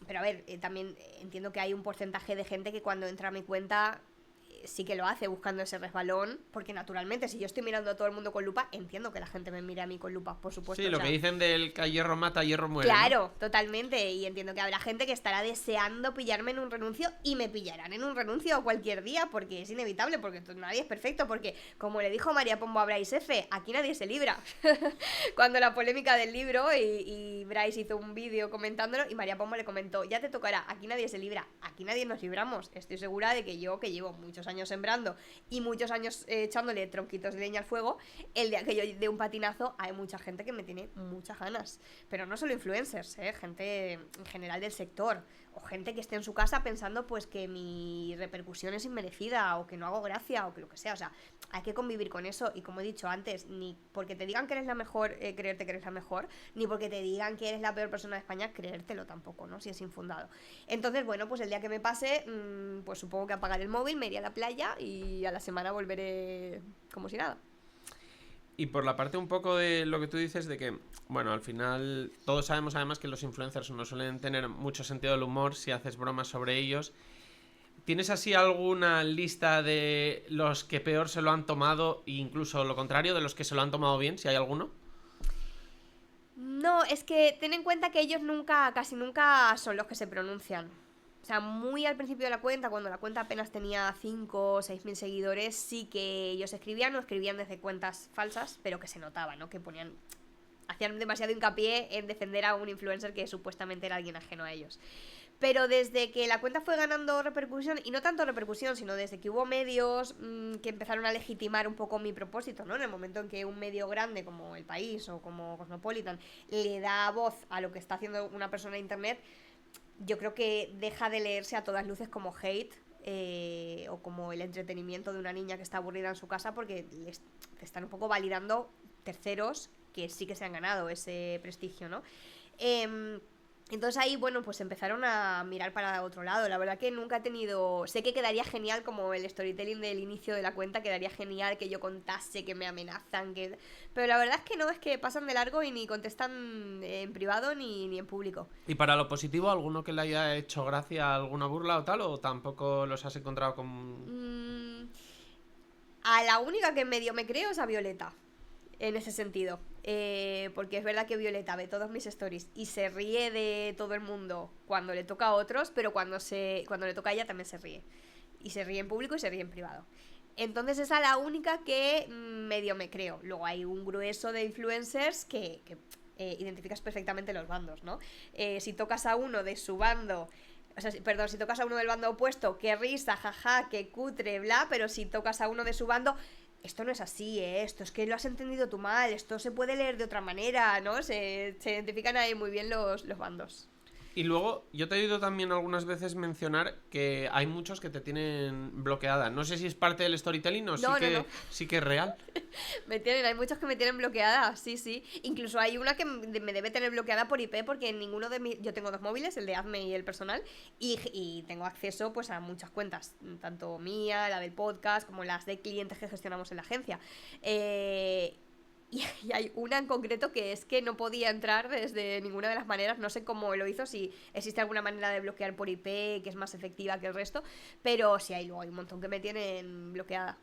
Pero a ver, también entiendo que hay un porcentaje de gente que cuando entra a mi cuenta sí que lo hace buscando ese resbalón, porque naturalmente si yo estoy mirando a todo el mundo con lupa, entiendo que la gente me mire a mí con lupa, por supuesto. Sí, lo que dicen del que a hierro mata, a hierro muere. Claro, ¿no? totalmente, y entiendo que habrá gente que estará deseando pillarme en un renuncio y me pillarán en un renuncio cualquier día, porque es inevitable, porque nadie es perfecto, porque como le dijo María Pombo a Bryce F., aquí nadie se libra. Cuando la polémica del libro y Bryce hizo un vídeo comentándolo y María Pombo le comentó, ya te tocará, aquí nadie se libra, aquí nadie nos libramos. Estoy segura de que yo, que llevo muchos años años sembrando y muchos años echándole tronquitos de leña al fuego, el día que yo dé un patinazo hay mucha gente que me tiene muchas ganas. Pero no solo influencers, gente en general del sector, o gente que esté en su casa pensando pues que mi repercusión es inmerecida o que no hago gracia o que lo que sea. O sea, hay que convivir con eso y como he dicho antes, ni porque te digan que eres la mejor, creerte que eres la mejor, ni porque te digan que eres la peor persona de España, creértelo tampoco, ¿no? Si es infundado. Entonces, bueno, pues el día que me pase, pues supongo que apagaré el móvil, me iré a la playa y a la semana volveré como si nada. Y por la parte un poco de lo que tú dices de que, bueno, al final todos sabemos además que los influencers no suelen tener mucho sentido del humor si haces bromas sobre ellos. ¿Tienes así alguna lista de los que peor se lo han tomado e incluso lo contrario, de los que se lo han tomado bien, si hay alguno? No, es que ten en cuenta que ellos casi nunca son los que se pronuncian. O sea, muy al principio de la cuenta, cuando la cuenta apenas tenía 5 o 6 mil seguidores, sí que ellos escribían desde cuentas falsas, pero que se notaba, ¿no? Que hacían demasiado hincapié en defender a un influencer que supuestamente era alguien ajeno a ellos. Pero desde que la cuenta fue ganando repercusión, y no tanto repercusión, sino desde que hubo medios que empezaron a legitimar un poco mi propósito, ¿no? En el momento en que un medio grande como El País o como Cosmopolitan le da voz a lo que está haciendo una persona en internet, yo creo que deja de leerse a todas luces como hate o como el entretenimiento de una niña que está aburrida en su casa, porque le están un poco validando terceros que sí que se han ganado ese prestigio, ¿no? Entonces ahí, bueno, pues empezaron a mirar para otro lado. La verdad que nunca he tenido... Sé que quedaría genial como el storytelling del inicio de la cuenta, quedaría genial que yo contase que me amenazan, que... Pero la verdad es que no, es que pasan de largo y ni contestan en privado ni en público. ¿Y para lo positivo, alguno que le haya hecho gracia, alguna burla o tal, o tampoco los has encontrado con...? A la única que medio me creo es a Violeta, en ese sentido. Porque es verdad que Violeta ve todos mis stories y se ríe de todo el mundo cuando le toca a otros, pero cuando le toca a ella también se ríe. Y se ríe en público y se ríe en privado. Entonces esa es la única que medio me creo. Luego hay un grueso de influencers que identificas perfectamente los bandos, ¿no? Si tocas a uno de su bando... O sea, perdón, si tocas a uno del bando opuesto, qué risa, jaja, qué cutre, bla, pero si tocas a uno de su bando, esto no es así, esto es que lo has entendido tú mal, esto se puede leer de otra manera, ¿no? Se identifican ahí muy bien los bandos. Y luego, yo te he oído también algunas veces mencionar que hay muchos que te tienen bloqueada. No sé si es parte del storytelling o no. sí que es real. Hay muchos que me tienen bloqueada, sí. Incluso hay una que me debe tener bloqueada por IP porque en ninguno de mis... Yo tengo 2 móviles, el de Hazme y el personal, y tengo acceso pues a muchas cuentas, tanto mía, la del podcast, como las de clientes que gestionamos en la agencia. Y hay una en concreto que es que no podía entrar desde ninguna de las maneras, no sé cómo lo hizo, si existe alguna manera de bloquear por IP que es más efectiva que el resto, pero sí hay un montón que me tienen bloqueada.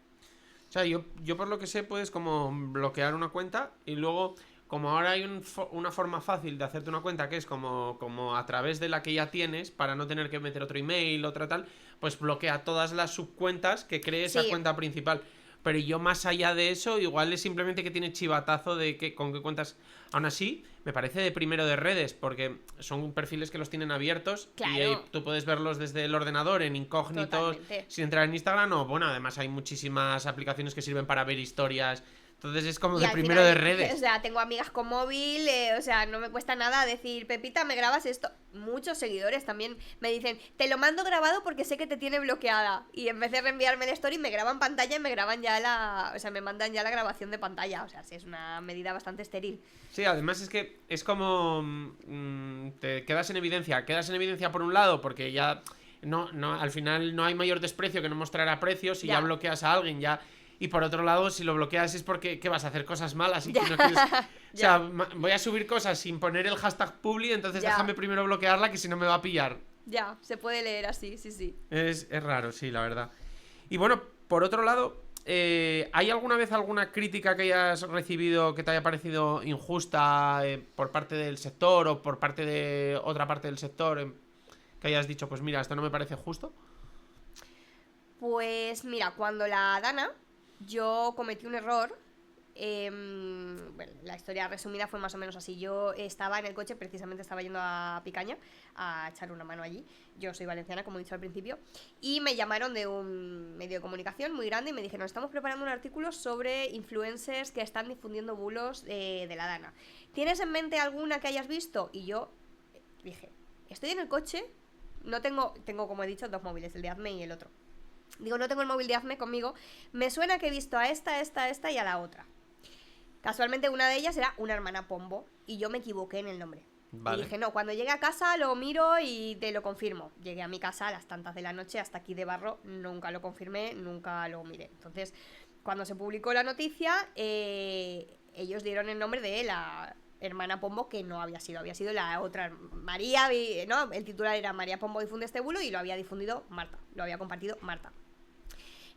O sea, yo por lo que sé puedes como bloquear una cuenta y luego, como ahora hay una forma fácil de hacerte una cuenta que es como a través de la que ya tienes, para no tener que meter otro email, otra tal, pues bloquea todas las subcuentas que cree esa cuenta principal. Pero yo más allá de eso, igual es simplemente que tiene chivatazo de con qué cuentas. Aún así, me parece de primero de redes, porque son perfiles que los tienen abiertos. Claro. Y tú puedes verlos desde el ordenador en incógnitos, sin entrar en Instagram. O bueno, además hay muchísimas aplicaciones que sirven para ver historias. Entonces es como de primero de redes. O sea, tengo amigas con móvil, o sea, no me cuesta nada decir, Pepita, ¿me grabas esto? Muchos seguidores también me dicen, te lo mando grabado porque sé que te tiene bloqueada. Y en vez de reenviarme el story, me graban pantalla y me graban ya me mandan ya la grabación de pantalla. O sea, sí, es una medida bastante estéril. Sí, además es que es como... te quedas en evidencia. Quedas en evidencia por un lado porque ya... No, al final no hay mayor desprecio que no mostrar aprecio. Si ya bloqueas a alguien, ya... Y por otro lado, si lo bloqueas es porque ¿qué vas a hacer? Cosas malas y que no quieres... O sea, voy a subir cosas sin poner el hashtag publi, entonces déjame primero bloquearla, que si no me va a pillar. Ya, se puede leer así, sí. Es raro, sí, la verdad. Y bueno, por otro lado, ¿hay alguna vez alguna crítica que hayas recibido que te haya parecido injusta por parte del sector o por parte de otra parte del sector? Que hayas dicho, pues mira, esto no me parece justo. Pues mira, cuando la Dana... Yo cometí un error. Bueno, la historia resumida fue más o menos así. Yo estaba en el coche, precisamente estaba yendo a Picaña a echar una mano allí. Yo soy valenciana, como he dicho al principio. Y me llamaron de un medio de comunicación muy grande y me dijeron: estamos preparando un artículo sobre influencers que están difundiendo bulos de la Dana. ¿Tienes en mente alguna que hayas visto? Y yo dije, estoy en el coche, no tengo, como he dicho, 2 móviles, el de Hazme y el otro. Digo, no tengo el móvil de Hazme conmigo. Me suena que he visto a esta y a la otra. Casualmente una de ellas era una hermana Pombo y yo me equivoqué en el nombre. Vale. Y dije, no, cuando llegue a casa lo miro y te lo confirmo. Llegué a mi casa a las tantas de la noche, hasta aquí de Barro, nunca lo confirmé, nunca lo miré. Entonces, cuando se publicó la noticia, ellos dieron el nombre de la hermana Pombo, que no había sido la otra, María, ¿no? El titular era María Pombo difunde este bulo y lo había difundido Marta, lo había compartido Marta.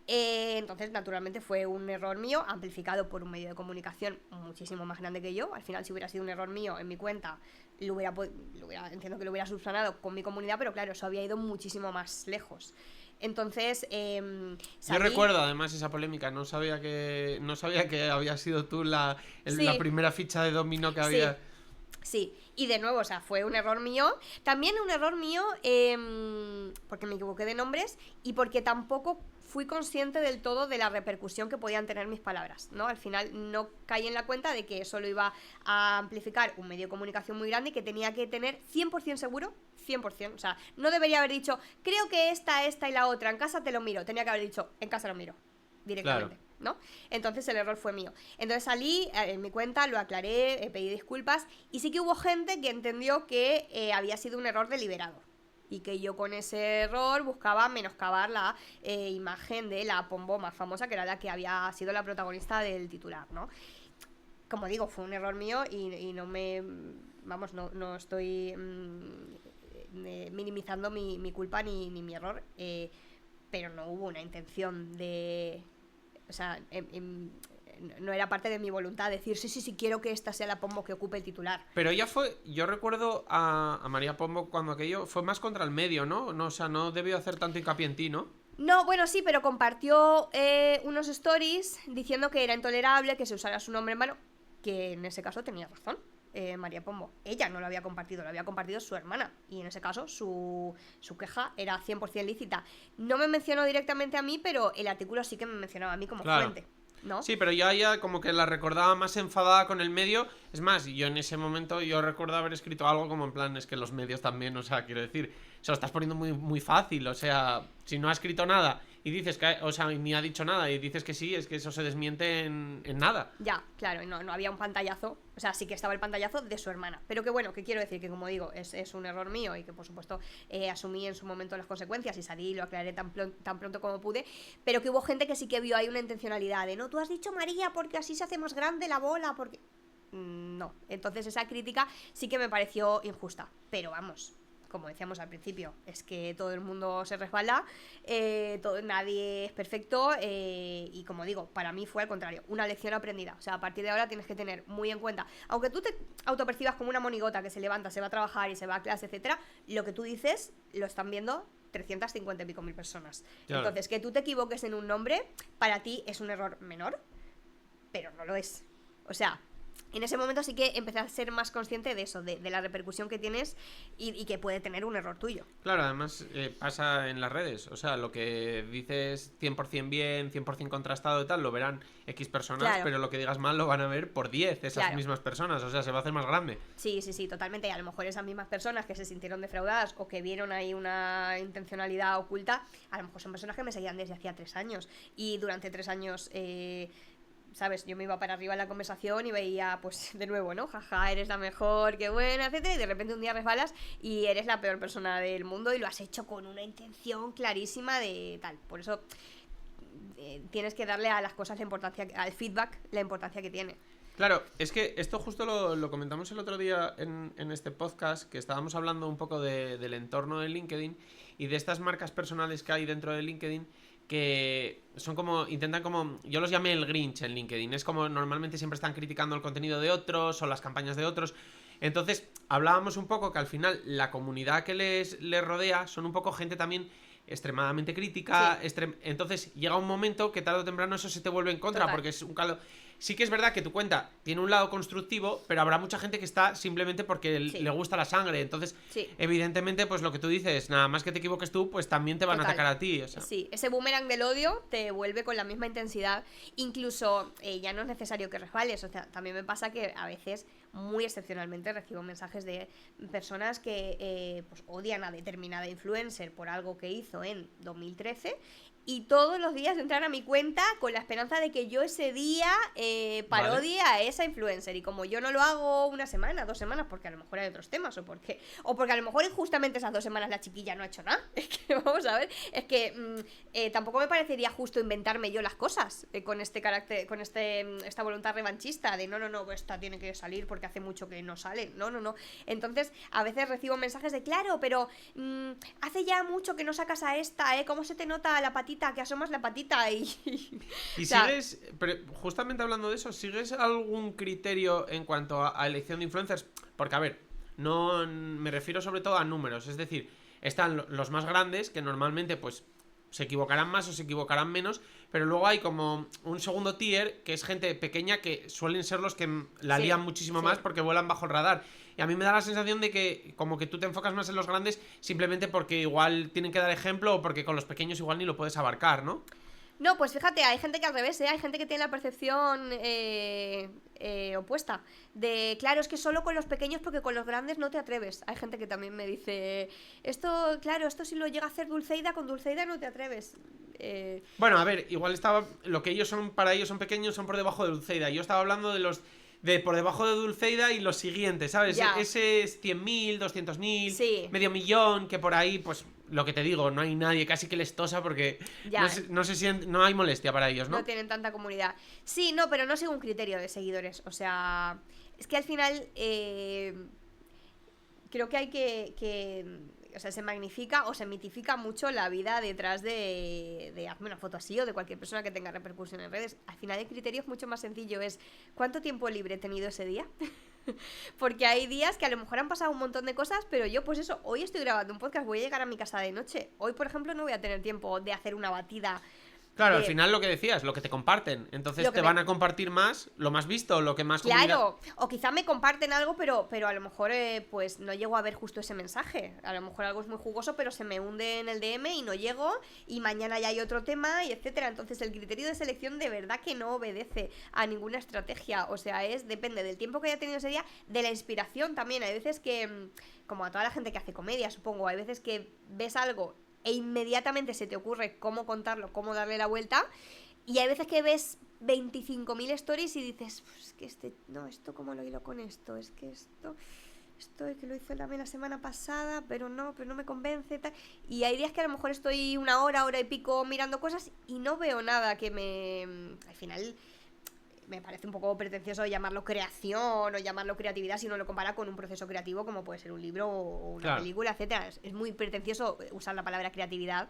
Entonces, naturalmente, fue un error mío, amplificado por un medio de comunicación muchísimo más grande que yo. Al final, si hubiera sido un error mío en mi cuenta, entiendo que lo hubiera subsanado con mi comunidad, pero claro, eso había ido muchísimo más lejos. Entonces, yo recuerdo además esa polémica, no sabía que había sido tú la primera ficha de dominó que había. Sí, y de nuevo, o sea, fue un error mío. También un error mío porque me equivoqué de nombres y porque tampoco fui consciente del todo de la repercusión que podían tener mis palabras, ¿no? Al final no caí en la cuenta de que eso lo iba a amplificar un medio de comunicación muy grande y que tenía que tener 100% seguro, 100%, o sea, no debería haber dicho, creo que esta y la otra, en casa te lo miro, tenía que haber dicho, en casa lo miro, directamente. Claro. ¿No? Entonces el error fue mío. Entonces salí en mi cuenta, lo aclaré, pedí disculpas y sí que hubo gente que entendió que había sido un error deliberado y que yo con ese error buscaba menoscabar la imagen de la Pombo más famosa, que era la que había sido la protagonista del titular, ¿no? Como digo, fue un error mío y no me... Vamos, no estoy minimizando mi culpa ni mi error, pero no hubo una intención de... O sea, no era parte de mi voluntad decir, sí, quiero que esta sea la Pombo que ocupe el titular. Pero ella fue, yo recuerdo a María Pombo cuando aquello fue más contra el medio, ¿no? O sea, no debió hacer tanto hincapié en ti, ¿no? No, bueno, sí, pero compartió unos stories diciendo que era intolerable que se usara su nombre en vano, que en ese caso tenía razón. María Pombo, ella no lo había compartido su hermana, y en ese caso su queja era 100% lícita. No me mencionó directamente a mí, pero el artículo sí que me mencionaba a mí como fuente, ¿no? Sí, pero yo a ella como que la recordaba más enfadada con el medio. Es más, yo en ese momento yo recuerdo haber escrito algo como en plan, es que los medios también, o sea, quiero decir, se lo estás poniendo muy, muy fácil, o sea, si no ha escrito nada y dices que, o sea, ni ha dicho nada y dices que sí, es que eso se desmiente en nada. Ya, claro, no había un pantallazo, o sea, sí que estaba el pantallazo de su hermana, pero que bueno, que quiero decir que, como digo, es un error mío y que por supuesto asumí en su momento las consecuencias y salí y lo aclaré tan pronto como pude, pero que hubo gente que sí que vio ahí una intencionalidad de, no, tú has dicho María porque así se hace más grande la bola, porque... No, entonces esa crítica sí que me pareció injusta, pero vamos, como decíamos al principio, es que todo el mundo se resbala, nadie es perfecto, y como digo, para mí fue al contrario, una lección aprendida. O sea, a partir de ahora tienes que tener muy en cuenta, aunque tú te autopercibas como una monigota que se levanta, se va a trabajar y se va a clase, etcétera, lo que tú dices lo están viendo 350 y pico mil personas. Claro. Entonces, que tú te equivoques en un nombre, para ti es un error menor, pero no lo es. O sea, en ese momento sí que empecé a ser más consciente de eso, de la repercusión que tienes y que puede tener un error tuyo. Claro, además pasa en las redes, o sea, lo que dices 100% bien, 100% contrastado y tal, lo verán X personas, claro, pero lo que digas mal lo van a ver por 10 esas mismas personas, o sea, se va a hacer más grande. Sí, totalmente, y a lo mejor esas mismas personas que se sintieron defraudadas o que vieron ahí una intencionalidad oculta, a lo mejor son personas que me seguían desde hacía 3 años y durante 3 años... ¿sabes? Yo me iba para arriba en la conversación y veía, pues, de nuevo, ¿no? Jaja, eres la mejor, qué buena, etcétera. Y de repente un día resbalas y eres la peor persona del mundo y lo has hecho con una intención clarísima de tal. Por eso tienes que darle a las cosas la importancia, al feedback, la importancia que tiene. Claro, es que esto justo lo comentamos el otro día en este podcast, que estábamos hablando un poco del entorno de LinkedIn y de estas marcas personales que hay dentro de LinkedIn, que son como, intentan como, yo los llamé el Grinch en LinkedIn, es como normalmente siempre están criticando el contenido de otros o las campañas de otros. Entonces hablábamos un poco que al final la comunidad que les rodea son un poco gente también extremadamente crítica, sí. Entonces llega un momento que tarde o temprano eso se te vuelve en contra. Total. Porque es un caldo. sí que es verdad que tu cuenta tiene un lado constructivo, pero habrá mucha gente que está simplemente porque le gusta la sangre. Entonces, evidentemente, pues lo que tú dices, nada más que te equivoques tú, pues también te van a atacar a ti. O sea. Sí, ese boomerang del odio te vuelve con la misma intensidad. Incluso ya no es necesario que resbales. O sea, también me pasa que a veces, muy excepcionalmente, recibo mensajes de personas que pues odian a determinada influencer por algo que hizo en 2013 y todos los días entran a mi cuenta con la esperanza de que yo ese día parodie a esa influencer. Y como yo no lo hago una semana, 2 semanas, porque a lo mejor hay otros temas, o porque a lo mejor justamente esas 2 semanas la chiquilla no ha hecho nada. Es que, vamos a ver, es que tampoco me parecería justo inventarme yo las cosas con este carácter, con esta voluntad revanchista de no, esta tiene que salir porque hace mucho que no sale. No. Entonces, a veces recibo mensajes de, claro, pero hace ya mucho que no sacas a esta, ¿cómo se te nota la patita? Que asomas la patita y o sea, sigues, pero justamente hablando de eso, ¿sigues algún criterio en cuanto a elección de influencers? Porque, a ver, no me refiero sobre todo a números. Es decir, están los más grandes, que normalmente, pues, se equivocarán más o se equivocarán menos, pero luego hay como un segundo tier, que es gente pequeña, que suelen ser los que la lían muchísimo más porque vuelan bajo el radar. Y a mí me da la sensación de que como que tú te enfocas más en los grandes simplemente porque igual tienen que dar ejemplo o porque con los pequeños igual ni lo puedes abarcar, ¿no? No, pues fíjate, hay gente que al revés, hay gente que tiene la percepción opuesta. De, claro, es que solo con los pequeños porque con los grandes no te atreves. Hay gente que también me dice, esto si lo llega a hacer Dulceida, con Dulceida no te atreves. Bueno, a ver, igual estaba, lo que ellos son, para ellos son pequeños, son por debajo de Dulceida. Yo estaba hablando de los de por debajo de Dulceida y los siguientes, ¿sabes? Ya. Ese es 100.000, 200.000, medio millón, que por ahí, pues, lo que te digo, no hay nadie casi que les tosa porque no hay molestia para ellos, ¿no? No tienen tanta comunidad. Sí, no, pero no sigo un criterio de seguidores. O sea, es que al final creo que hay o sea, se magnifica o se mitifica mucho la vida detrás de hazme una foto así o de cualquier persona que tenga repercusión en redes. Al final el criterio es mucho más sencillo, es ¿cuánto tiempo libre he tenido ese día? Porque hay días que a lo mejor han pasado un montón de cosas, pero yo pues eso, hoy estoy grabando un podcast, voy a llegar a mi casa de noche. Hoy, por ejemplo, no voy a tener tiempo de hacer una batida. Claro, al final lo que decías, lo que te comparten. Entonces te van a compartir más, lo más visto, lo que más Claro, o quizá me comparten algo, pero a lo mejor pues no llego a ver justo ese mensaje. A lo mejor algo es muy jugoso, pero se me hunde en el DM y no llego, y mañana ya hay otro tema, y etcétera. Entonces el criterio de selección de verdad que no obedece a ninguna estrategia. O sea, depende del tiempo que haya tenido ese día, de la inspiración también. Hay veces que, como a toda la gente que hace comedia, supongo, hay veces que ves algo e inmediatamente se te ocurre cómo contarlo, cómo darle la vuelta, y hay veces que ves 25.000 stories y dices, pues es que esto cómo lo hilo con esto, es que esto es que lo hizo también la semana pasada, pero no me convence, tal. Y hay días que a lo mejor estoy una hora y pico mirando cosas y no veo nada que al final me parece un poco pretencioso llamarlo creación o llamarlo creatividad si no lo compara con un proceso creativo como puede ser un libro o una película, etcétera. Es muy pretencioso usar la palabra creatividad,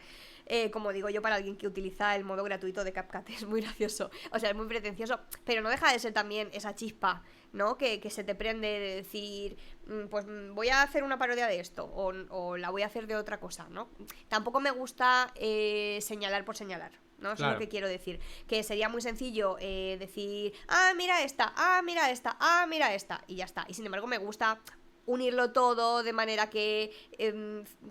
como digo yo, para alguien que utiliza el modo gratuito de CapCut. Es muy gracioso, o sea, es muy pretencioso, pero no deja de ser también esa chispa, ¿no? Que se te prende de decir, pues voy a hacer una parodia de esto o la voy a hacer de otra cosa, ¿no? Tampoco me gusta señalar por señalar, ¿no? Eso es lo que quiero decir. Que sería muy sencillo decir, mira esta, mira esta, mira esta, y ya está. Y sin embargo me gusta unirlo todo de manera que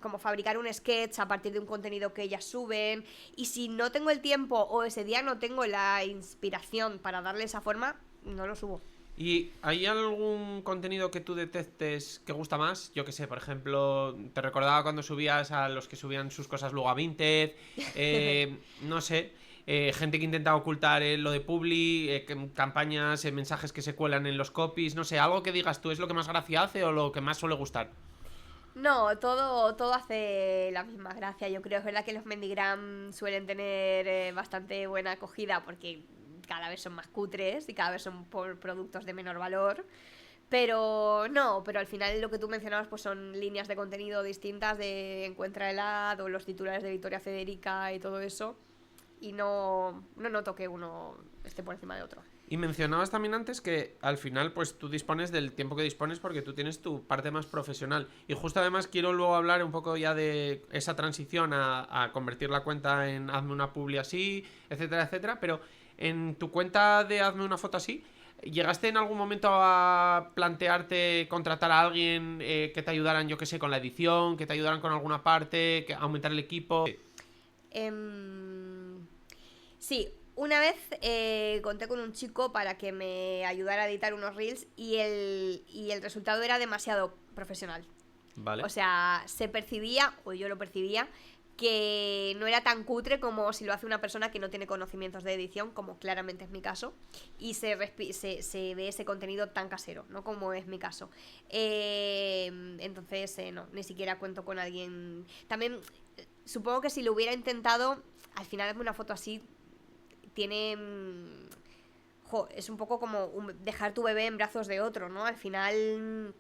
como fabricar un sketch a partir de un contenido que ellas suben. Y si no tengo el tiempo o ese día no tengo la inspiración para darle esa forma, no lo subo. ¿Y hay algún contenido que tú detectes que gusta más? Yo que sé, por ejemplo, te recordaba cuando subías a los que subían sus cosas luego a Vinted, no sé, gente que intenta ocultar lo de Publi, campañas, mensajes que se cuelan en los copies, no sé, algo que digas tú, ¿es lo que más gracia hace o lo que más suele gustar? No, todo hace la misma gracia, yo creo. Es verdad que los Mendigram suelen tener bastante buena acogida porque cada vez son más cutres y cada vez son por productos de menor valor, pero al final lo que tú mencionabas pues son líneas de contenido distintas de Encuentra helado o los titulares de Victoria Federica y todo eso, y no noto que uno esté por encima de otro. Y mencionabas también antes que al final pues tú dispones del tiempo que dispones porque tú tienes tu parte más profesional, y justo además quiero luego hablar un poco ya de esa transición a convertir la cuenta en hazme una publi así, etcétera, etcétera, pero en tu cuenta de Hazme una foto así, ¿llegaste en algún momento a plantearte contratar a alguien que te ayudaran, yo qué sé, con la edición, que te ayudaran con alguna parte, que aumentar el equipo? Sí, una vez conté con un chico para que me ayudara a editar unos reels y el resultado era demasiado profesional. Vale. O sea, se percibía, o yo lo percibía, que no era tan cutre como si lo hace una persona que no tiene conocimientos de edición, como claramente es mi caso, y se ve ese contenido tan casero, ¿no? Como es mi caso. Entonces, no, ni siquiera cuento con alguien. También, supongo que si lo hubiera intentado, al final Hazme una foto así tiene... es un poco como dejar tu bebé en brazos de otro, ¿no? Al final...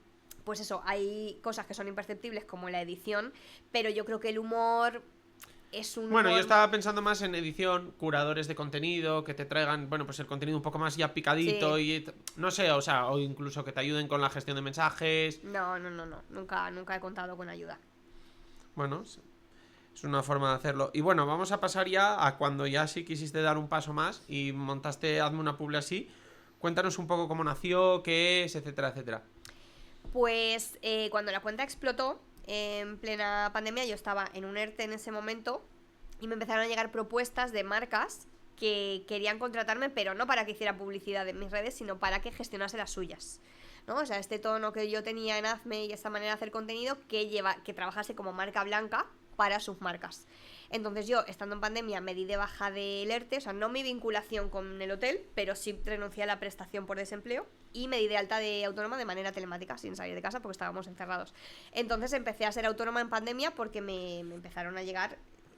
Pues eso, hay cosas que son imperceptibles como la edición, pero yo creo que el humor es un Bueno, humor... yo estaba pensando más en edición, curadores de contenido, que te traigan, bueno, pues el contenido un poco más ya picadito y no sé, o sea, o incluso que te ayuden con la gestión de mensajes. No, nunca he contado con ayuda. Bueno, es una forma de hacerlo. Y bueno, vamos a pasar ya a cuando ya sí quisiste dar un paso más y montaste Hazme una publi así. Cuéntanos un poco cómo nació, qué es, etcétera, etcétera. Pues cuando la cuenta explotó, en plena pandemia, yo estaba en un ERTE en ese momento y me empezaron a llegar propuestas de marcas que querían contratarme, pero no para que hiciera publicidad en mis redes, sino para que gestionase las suyas, ¿no? O sea, este tono que yo tenía en Hazme y esta manera de hacer contenido que trabajase como marca blanca para sus marcas. Entonces yo, estando en pandemia, me di de baja del ERTE, o sea, no mi vinculación con el hotel, pero sí renuncié a la prestación por desempleo y me di de alta de autónoma de manera telemática, sin salir de casa porque estábamos encerrados. Entonces empecé a ser autónoma en pandemia porque me empezaron a llegar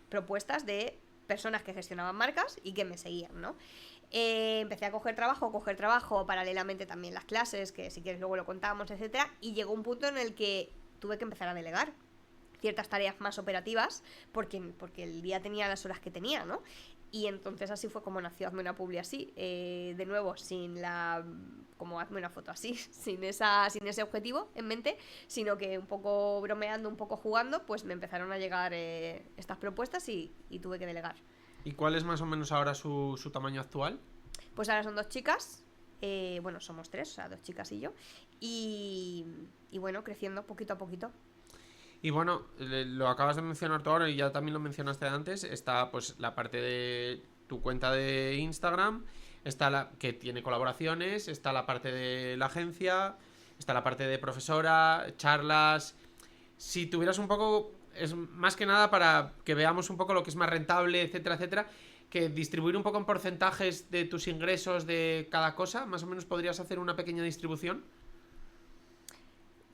propuestas de personas que gestionaban marcas y que me seguían, ¿no? Empecé a coger trabajo, paralelamente también las clases, que si quieres luego lo contamos, etcétera, y llegó un punto en el que tuve que empezar a delegar ciertas tareas más operativas porque el día tenía las horas que tenía, ¿no? Y entonces así fue como nació Hazme una publi así, de nuevo, como Hazme una foto así, sin ese objetivo en mente, sino que un poco bromeando, un poco jugando, pues me empezaron a llegar estas propuestas y tuve que delegar. ¿Y cuál es más o menos ahora su tamaño actual? Pues ahora son 2 chicas, bueno, somos 3, o sea, 2 chicas y yo, y bueno, creciendo poquito a poquito. Y bueno, lo acabas de mencionar tú ahora y ya también lo mencionaste antes. Está pues la parte de tu cuenta de Instagram, está la que tiene colaboraciones, está la parte de la agencia, está la parte de profesora, charlas. Si tuvieras un poco, es más que nada para que veamos un poco lo que es más rentable, etcétera, etcétera, que distribuir un poco en porcentajes de tus ingresos de cada cosa, más o menos podrías hacer una pequeña distribución.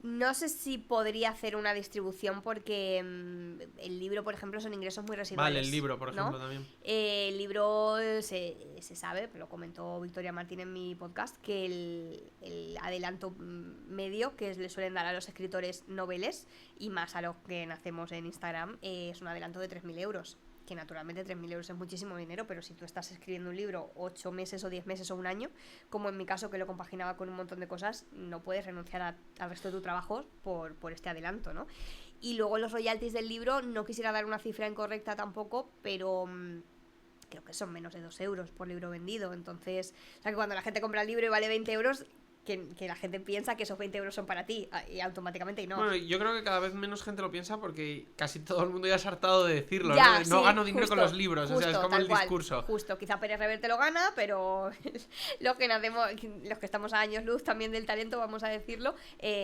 No sé si podría hacer una distribución porque el libro, por ejemplo, son ingresos muy residuales. Vale, el libro, por ejemplo, ¿no? también. El libro se sabe, lo comentó Victoria Martín en mi podcast, que el adelanto medio que le suelen dar a los escritores noveles y más a los que nacemos en Instagram es un adelanto de 3.000 euros. Que naturalmente 3.000 euros es muchísimo dinero, pero si tú estás escribiendo un libro 8 meses o 10 meses o un año, como en mi caso que lo compaginaba con un montón de cosas, no puedes renunciar al resto de tu trabajo por este adelanto, ¿no? Y luego los royalties del libro, no quisiera dar una cifra incorrecta tampoco, pero creo que son menos de 2 euros por libro vendido. Entonces, o sea que cuando la gente compra el libro y vale 20 euros... Que la gente piensa que esos 20 euros son para ti y automáticamente no. Bueno, yo creo que cada vez menos gente lo piensa porque casi todo el mundo ya se ha hartado de decirlo, ya, ¿no? sí, no gano dinero justo, con los libros, justo, o sea, es como el discurso. Justo, quizá Pérez Reverte lo gana, pero los que estamos a años luz también del talento, vamos a decirlo,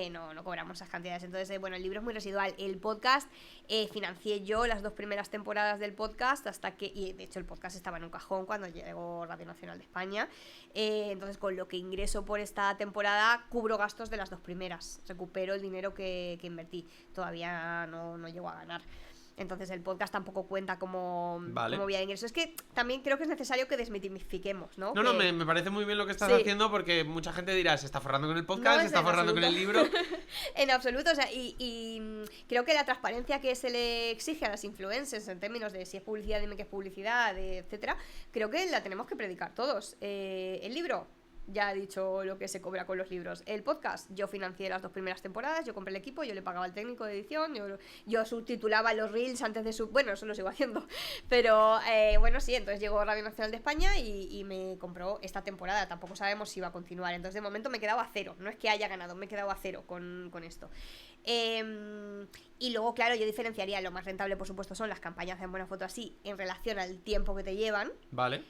no cobramos esas cantidades. Entonces, bueno, el libro es muy residual. El podcast, financié yo las 2 primeras temporadas del podcast y de hecho el podcast estaba en un cajón cuando llegó Radio Nacional de España. Entonces, con lo que ingreso por esta temporada, cubro gastos de las 2 primeras, recupero el dinero que invertí. Todavía no llego a ganar. Entonces el podcast tampoco cuenta como vía de ingreso. Es que también creo que es necesario que desmitifiquemos, ¿no? No, me parece muy bien lo que estás haciendo porque mucha gente dirá, se está forrando con el podcast, se está forrando con el libro. En absoluto, o sea, y creo que la transparencia que se le exige a las influencers en términos de si es publicidad, dime que es publicidad, etcétera, creo que la tenemos que predicar todos. El libro, ya he dicho lo que se cobra con los libros. El podcast, yo financié las 2 primeras temporadas, yo compré el equipo, yo le pagaba al técnico de edición, yo subtitulaba los reels antes de bueno, eso lo sigo haciendo, pero bueno, sí, entonces llegó Radio Nacional de España y me compró esta temporada, tampoco sabemos si va a continuar, entonces de momento me he quedado a cero, no es que haya ganado, me he quedado a cero con esto. Y luego, claro, yo diferenciaría, lo más rentable por supuesto son las campañas de Buena Foto Así en relación al tiempo que te llevan. Vale.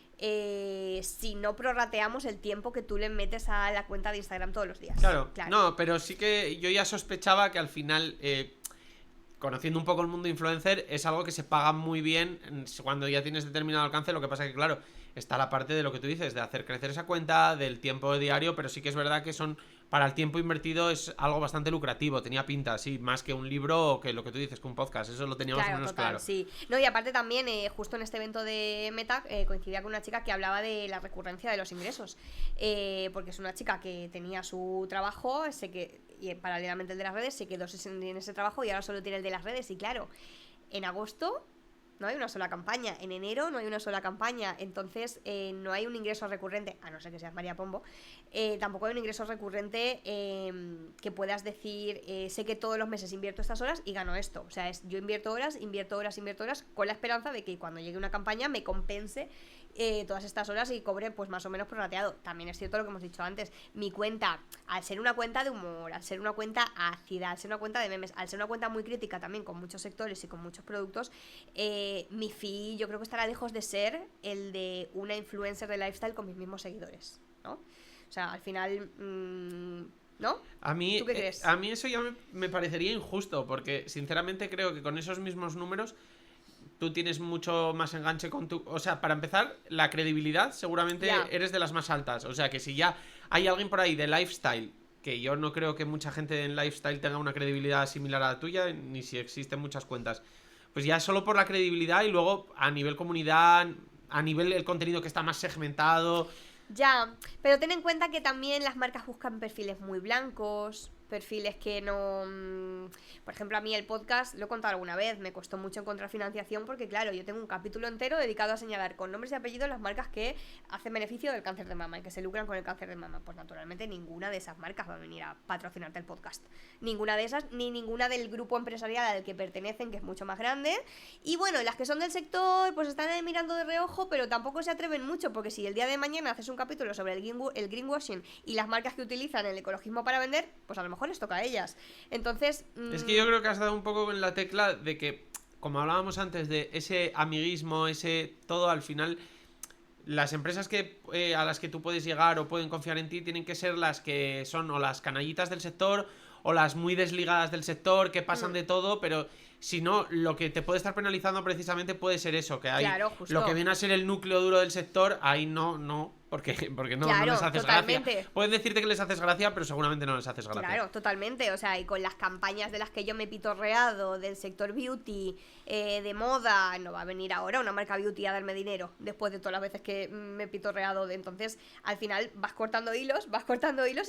Si no prorrateamos el tiempo que tú le metes a la cuenta de Instagram todos los días. Claro. No, pero sí que yo ya sospechaba que al final, conociendo un poco el mundo influencer, es algo que se paga muy bien cuando ya tienes determinado alcance. Lo que pasa que, claro, está la parte de lo que tú dices, de hacer crecer esa cuenta, del tiempo diario, pero sí que es verdad que para el tiempo invertido es algo bastante lucrativo. Tenía pinta, sí, más que un libro o que lo que tú dices, que un podcast. Eso lo teníamos claro, menos total, claro. Sí. No, y aparte también, justo en este evento de Meta, coincidía con una chica que hablaba de la recurrencia de los ingresos. Porque es una chica que tenía su trabajo, y paralelamente el de las redes, se quedó en ese trabajo y ahora solo tiene el de las redes. Y claro, en agosto no hay una sola campaña, en enero no hay una sola campaña, entonces no hay un ingreso recurrente, a no ser que seas María Pombo, tampoco hay un ingreso recurrente que puedas decir, sé que todos los meses invierto estas horas y gano esto, o sea, yo invierto horas con la esperanza de que cuando llegue una campaña me compense todas estas horas y cobre pues más o menos prorrateado. También es cierto lo que hemos dicho antes, mi cuenta, al ser una cuenta de humor, al ser una cuenta ácida, al ser una cuenta de memes, al ser una cuenta muy crítica también con muchos sectores y con muchos productos, mi fee yo creo que estará lejos de ser el de una influencer de lifestyle con mis mismos seguidores, ¿no? O sea, al final, ¿no? ¿Tú qué crees? A mí eso ya me parecería injusto, porque sinceramente creo que con esos mismos números tú tienes mucho más enganche con tu... O sea, para empezar, la credibilidad seguramente eres de las más altas. O sea, que si ya hay alguien por ahí de lifestyle, que yo no creo que mucha gente en lifestyle tenga una credibilidad similar a la tuya, ni si existen muchas cuentas, pues ya solo por la credibilidad y luego a nivel comunidad, a nivel del contenido que está más segmentado... Ya, pero ten en cuenta que también las marcas buscan perfiles muy blancos, perfiles que no... Por ejemplo, a mí el podcast, lo he contado alguna vez, me costó mucho encontrar financiación porque, claro, yo tengo un capítulo entero dedicado a señalar con nombres y apellidos las marcas que hacen beneficio del cáncer de mama y que se lucran con el cáncer de mama. Pues naturalmente ninguna de esas marcas va a venir a patrocinarte el podcast. Ninguna de esas, ni ninguna del grupo empresarial al que pertenecen, que es mucho más grande. Y bueno, las que son del sector, pues están ahí mirando de reojo, pero tampoco se atreven mucho porque si el día de mañana haces un capítulo sobre el greenwashing y las marcas que utilizan el ecologismo para vender, pues a lo mejor les toca a ellas. Entonces... Es que yo creo que has dado un poco en la tecla de que, como hablábamos antes de ese amiguismo, ese todo, al final las empresas a las que tú puedes llegar o pueden confiar en ti tienen que ser las que son o las canallitas del sector o las muy desligadas del sector, que pasan de todo, pero si no, lo que te puede estar penalizando precisamente puede ser eso, que hay justo. lo que viene a ser el núcleo duro del sector, ahí no, porque no les haces totalmente. gracia. Pueden decirte que les haces gracia, pero seguramente no les haces gracia. Claro, totalmente, o sea, y con las campañas de las que yo me he pitorreado, del sector beauty, de moda, no va a venir ahora una marca beauty a darme dinero, después de todas las veces que me he pitorreado, entonces, al final vas cortando hilos,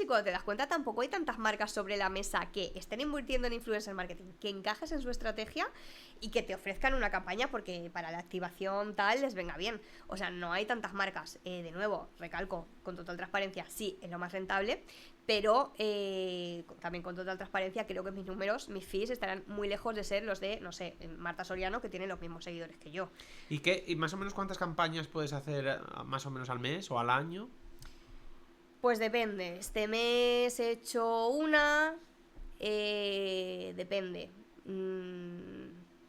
y cuando te das cuenta tampoco hay tantas marcas sobre la mesa que estén invirtiendo en influencer marketing, que encajes en su estrategia y que te ofrezcan una campaña porque para la activación tal les venga bien. O sea, no hay tantas marcas. De nuevo, recalco, con total transparencia, sí, es lo más rentable, pero también con total transparencia creo que mis números, mis fees estarán muy lejos de ser los de, no sé, Marta Soriano, que tiene los mismos seguidores que yo. ¿Y más o menos cuántas campañas puedes hacer más o menos al mes o al año? Pues depende. Este mes he hecho una, depende.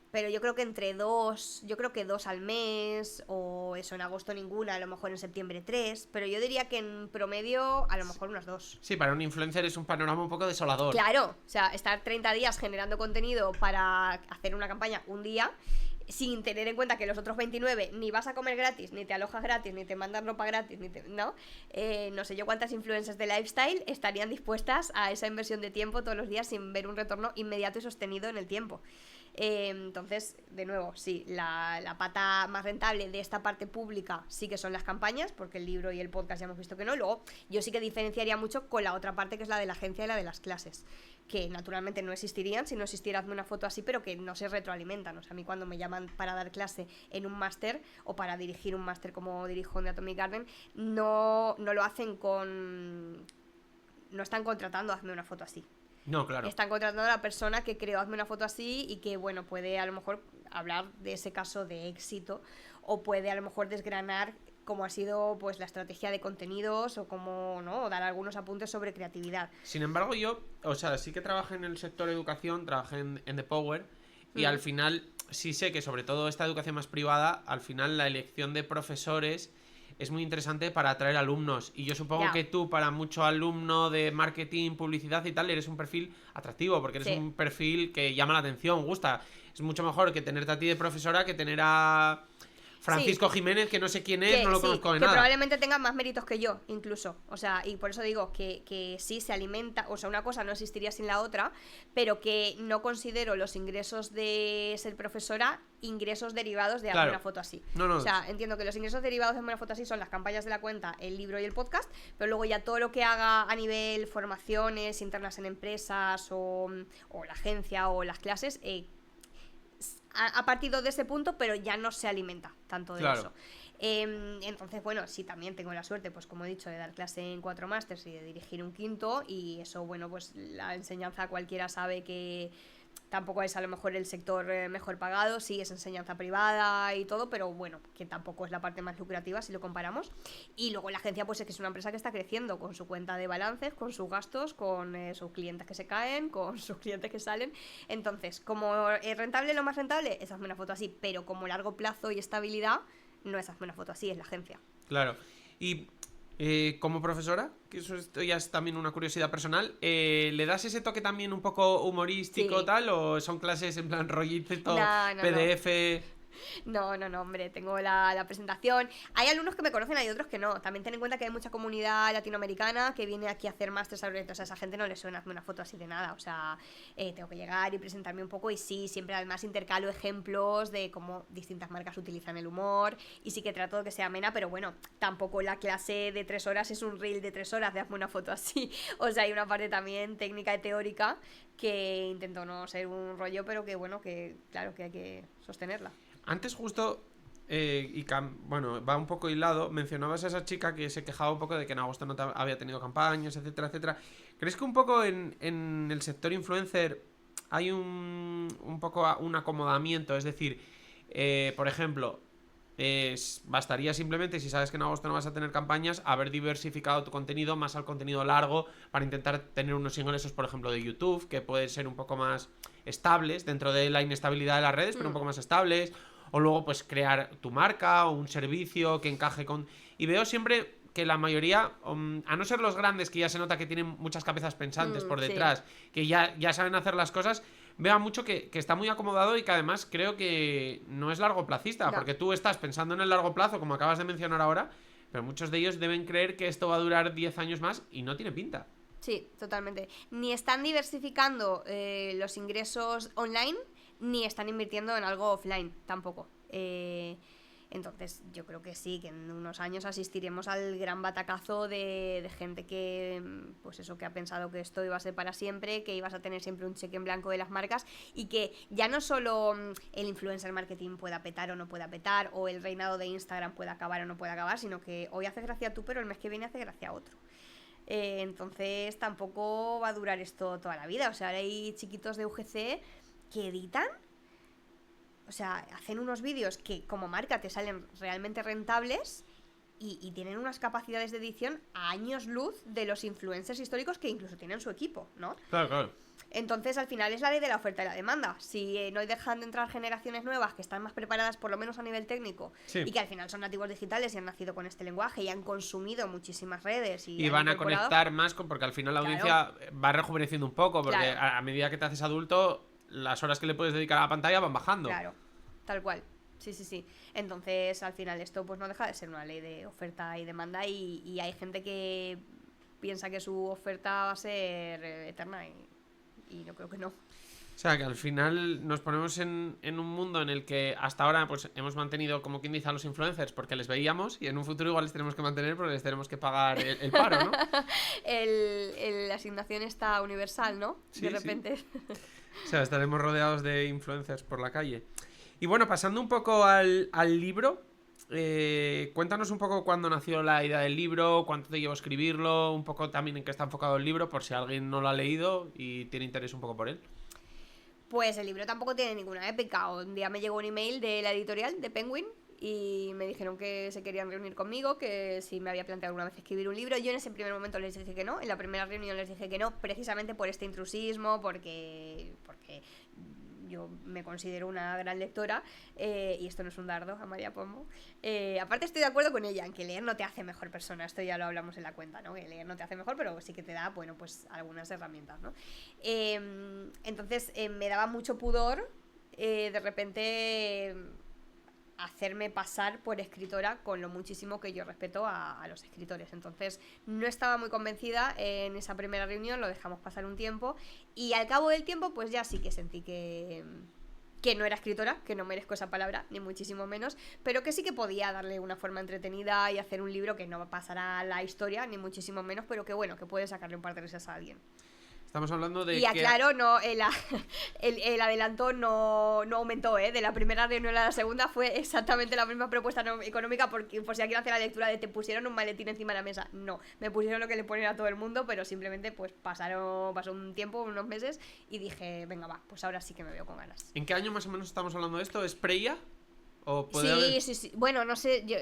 Pero yo creo que dos al mes, o eso, en agosto ninguna, a lo mejor en septiembre 3, pero yo diría que en promedio a lo mejor unas 2. Sí, para un influencer es un panorama un poco desolador. Claro, o sea, estar 30 días generando contenido para hacer una campaña un día, sin tener en cuenta que los otros 29 ni vas a comer gratis, ni te alojas gratis, ni te mandan ropa gratis, ¿no? No sé yo cuántas influencers de lifestyle estarían dispuestas a esa inversión de tiempo todos los días sin ver un retorno inmediato y sostenido en el tiempo. Entonces, de nuevo, sí, la pata más rentable de esta parte pública sí que son las campañas, porque el libro y el podcast ya hemos visto que no. Luego, yo sí que diferenciaría mucho con la otra parte, que es la de la agencia y la de las clases, que naturalmente no existirían si no existiera Hazme una foto así, pero que no se retroalimentan. O sea, a mí cuando me llaman para dar clase en un máster o para dirigir un máster como dirijo en Atomic Garden, no lo hacen con... No están contratando Hazme una foto así. No, claro. Están contratando a la persona que creó Hazme una foto así y que, bueno, puede a lo mejor hablar de ese caso de éxito o puede a lo mejor desgranar cómo ha sido pues la estrategia de contenidos o cómo, ¿no? O dar algunos apuntes sobre creatividad. Sin embargo, yo, o sea, sí que trabajé en el sector educación, trabajé en The Power y al final sí sé que sobre todo esta educación más privada, al final la elección de profesores es muy interesante para atraer alumnos. Y yo supongo que tú, para mucho alumno de marketing, publicidad y tal, eres un perfil atractivo, porque eres un perfil que llama la atención, gusta. Es mucho mejor que tenerte a ti de profesora que tener a Francisco Jiménez, que no sé quién es, no lo conozco de nada. Que probablemente tenga más méritos que yo, incluso. O sea, y por eso digo que sí se alimenta. O sea, una cosa no existiría sin la otra, pero que no considero los ingresos de ser profesora ingresos derivados de Hazme una foto así. O sea, entiendo que los ingresos derivados de Hazme una foto así son las campañas de la cuenta, el libro y el podcast, pero luego ya todo lo que haga a nivel formaciones internas en empresas o la agencia o las clases, ha partido de ese punto, pero ya no se alimenta tanto de eso. Entonces, bueno, sí, también tengo la suerte, pues como he dicho, de dar clase en 4 másters y de dirigir un 5º, y eso, bueno, pues la enseñanza cualquiera sabe que tampoco es a lo mejor el sector mejor pagado, sí es enseñanza privada y todo, pero bueno, que tampoco es la parte más lucrativa si lo comparamos. Y luego la agencia pues es que es una empresa que está creciendo con su cuenta de balances, con sus gastos, con sus clientes que se caen, con sus clientes que salen. Entonces, como es rentable, lo más rentable es Hazme una foto así, pero como largo plazo y estabilidad, no es Hazme una foto así, es la agencia. Claro. Y como profesora, que eso ya es también una curiosidad personal, ¿le das ese toque también un poco humorístico tal? ¿O son clases en plan rollito, PDF? No, hombre, tengo la presentación. Hay alumnos que me conocen, hay otros que no. También ten en cuenta que hay mucha comunidad latinoamericana que viene aquí a hacer másteres sobre esto. O sea, a esa gente no le suena Hazme una foto así de nada. O sea, tengo que llegar y presentarme un poco. Y sí, siempre además intercalo ejemplos de cómo distintas marcas utilizan el humor. Y sí que trato de que sea amena, pero bueno, tampoco la clase de 3 horas es un reel de 3 horas de Hazme una foto así. O sea, hay una parte también técnica y teórica que intento no ser un rollo, pero que bueno, que claro que hay que sostenerla. Antes justo, bueno, va un poco hilado, mencionabas a esa chica que se quejaba un poco de que en agosto no había tenido campañas, etcétera, etcétera. ¿Crees que un poco en el sector influencer hay un poco un acomodamiento? Es decir, por ejemplo, bastaría simplemente, si sabes que en agosto no vas a tener campañas, haber diversificado tu contenido más al contenido largo para intentar tener unos ingresos, por ejemplo, de YouTube, que pueden ser un poco más estables dentro de la inestabilidad de las redes, pero un poco más estables. O luego pues crear tu marca o un servicio que encaje con... Y veo siempre que la mayoría, a no ser los grandes, que ya se nota que tienen muchas cabezas pensantes por detrás, que ya saben hacer las cosas, veo mucho que está muy acomodado y que además creo que no es largoplacista, porque tú estás pensando en el largo plazo, como acabas de mencionar ahora, pero muchos de ellos deben creer que esto va a durar 10 años más y no tiene pinta. Sí, totalmente. Ni están diversificando los ingresos online, ni están invirtiendo en algo offline tampoco. Entonces yo creo que sí, que en unos años asistiremos al gran batacazo de gente que, pues eso, que ha pensado que esto iba a ser para siempre, que ibas a tener siempre un cheque en blanco de las marcas, y que ya no solo el influencer marketing pueda petar o no pueda petar, o el reinado de Instagram pueda acabar o no pueda acabar, sino que hoy haces gracia tú, pero el mes que viene hace gracia otro. Entonces tampoco va a durar esto toda la vida. O sea, ahora hay chiquitos de UGC que editan, o sea, hacen unos vídeos que como marca te salen realmente rentables y tienen unas capacidades de edición a años luz de los influencers históricos que incluso tienen su equipo, ¿no? Claro. Entonces, al final es la ley de la oferta y la demanda. Si no dejan de entrar generaciones nuevas que están más preparadas, por lo menos a nivel técnico, y que al final son nativos digitales y han nacido con este lenguaje y han consumido muchísimas redes y van a conectar más porque al final la audiencia va rejuveneciendo un poco, porque a medida que te haces adulto, las horas que le puedes dedicar a la pantalla van bajando. Claro, tal cual. Sí. Entonces, al final esto pues no deja de ser una ley de oferta y demanda, y hay gente que piensa que su oferta va a ser eterna y yo creo que no. O sea, que al final nos ponemos en un mundo en el que hasta ahora pues hemos mantenido, como quien dice, a los influencers porque les veíamos y en un futuro igual les tenemos que mantener porque les tenemos que pagar el paro, ¿no? La asignación está universal, ¿no? Sí, De repente. sí. O sea, estaremos rodeados de influencers por la calle. Y bueno, pasando un poco al libro, cuéntanos un poco cuándo nació la idea del libro, cuánto te llevó escribirlo, un poco también en qué está enfocado el libro, por si alguien no lo ha leído y tiene interés un poco por él. Pues el libro tampoco tiene ninguna épica. Un día me llegó un email de la editorial de Penguin y me dijeron que se querían reunir conmigo, que si me había planteado alguna vez escribir un libro. Yo en ese primer momento les dije que no, en la primera reunión les dije que no, precisamente por este intrusismo, porque yo me considero una gran lectora, y esto no es un dardo a María Pombo. Aparte estoy de acuerdo con ella en que leer no te hace mejor persona, esto ya lo hablamos en la cuenta, ¿no? Que leer no te hace mejor, pero sí que te da, bueno, pues algunas herramientas, ¿no? Entonces me daba mucho pudor de repente hacerme pasar por escritora con lo muchísimo que yo respeto a los escritores. Entonces no estaba muy convencida en esa primera reunión, lo dejamos pasar un tiempo y al cabo del tiempo pues ya sí que sentí que no era escritora, que no merezco esa palabra, ni muchísimo menos, pero que sí que podía darle una forma entretenida y hacer un libro que no pasará a la historia, ni muchísimo menos, pero que bueno, que puede sacarle un par de risas a alguien. Estamos hablando de y aclaro, no, el adelanto no aumentó, de la primera reunión a la segunda fue exactamente la misma propuesta económica, porque por si alguien hace la lectura de te pusieron un maletín encima de la mesa. No, me pusieron lo que le ponen a todo el mundo, pero simplemente pues pasó un tiempo, unos meses, y dije, venga va, pues ahora sí que me veo con ganas. ¿En qué año más o menos estamos hablando de esto? ¿Es Preya? ¿O puede sí, haber... sí, bueno, no sé, yo...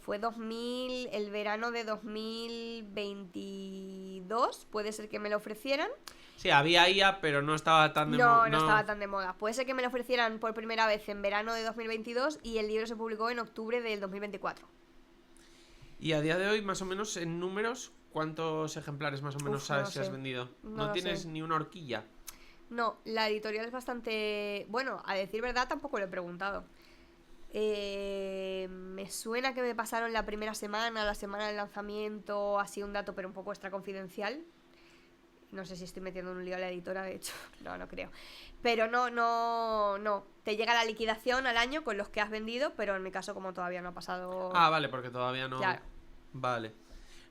fue 2000, el verano de 2022, puede ser que me lo ofrecieran. Sí, había IA, pero no estaba tan de moda. No estaba tan de moda. Puede ser que me lo ofrecieran por primera vez en verano de 2022 y el libro se publicó en octubre del 2024. Y a día de hoy, más o menos, en números, ¿cuántos ejemplares más o menos sabes si has vendido? ¿No tienes ni una horquilla? No, la editorial es bastante... Bueno, a decir verdad tampoco lo he preguntado. Me suena que me pasaron la primera semana, la semana del lanzamiento, así un dato pero un poco extra confidencial. No sé si estoy metiendo en un lío a la editora, de hecho, no creo. Pero no. Te llega la liquidación al año con los que has vendido, pero en mi caso como todavía no ha pasado... Ah, vale, porque todavía no... Claro. Vale.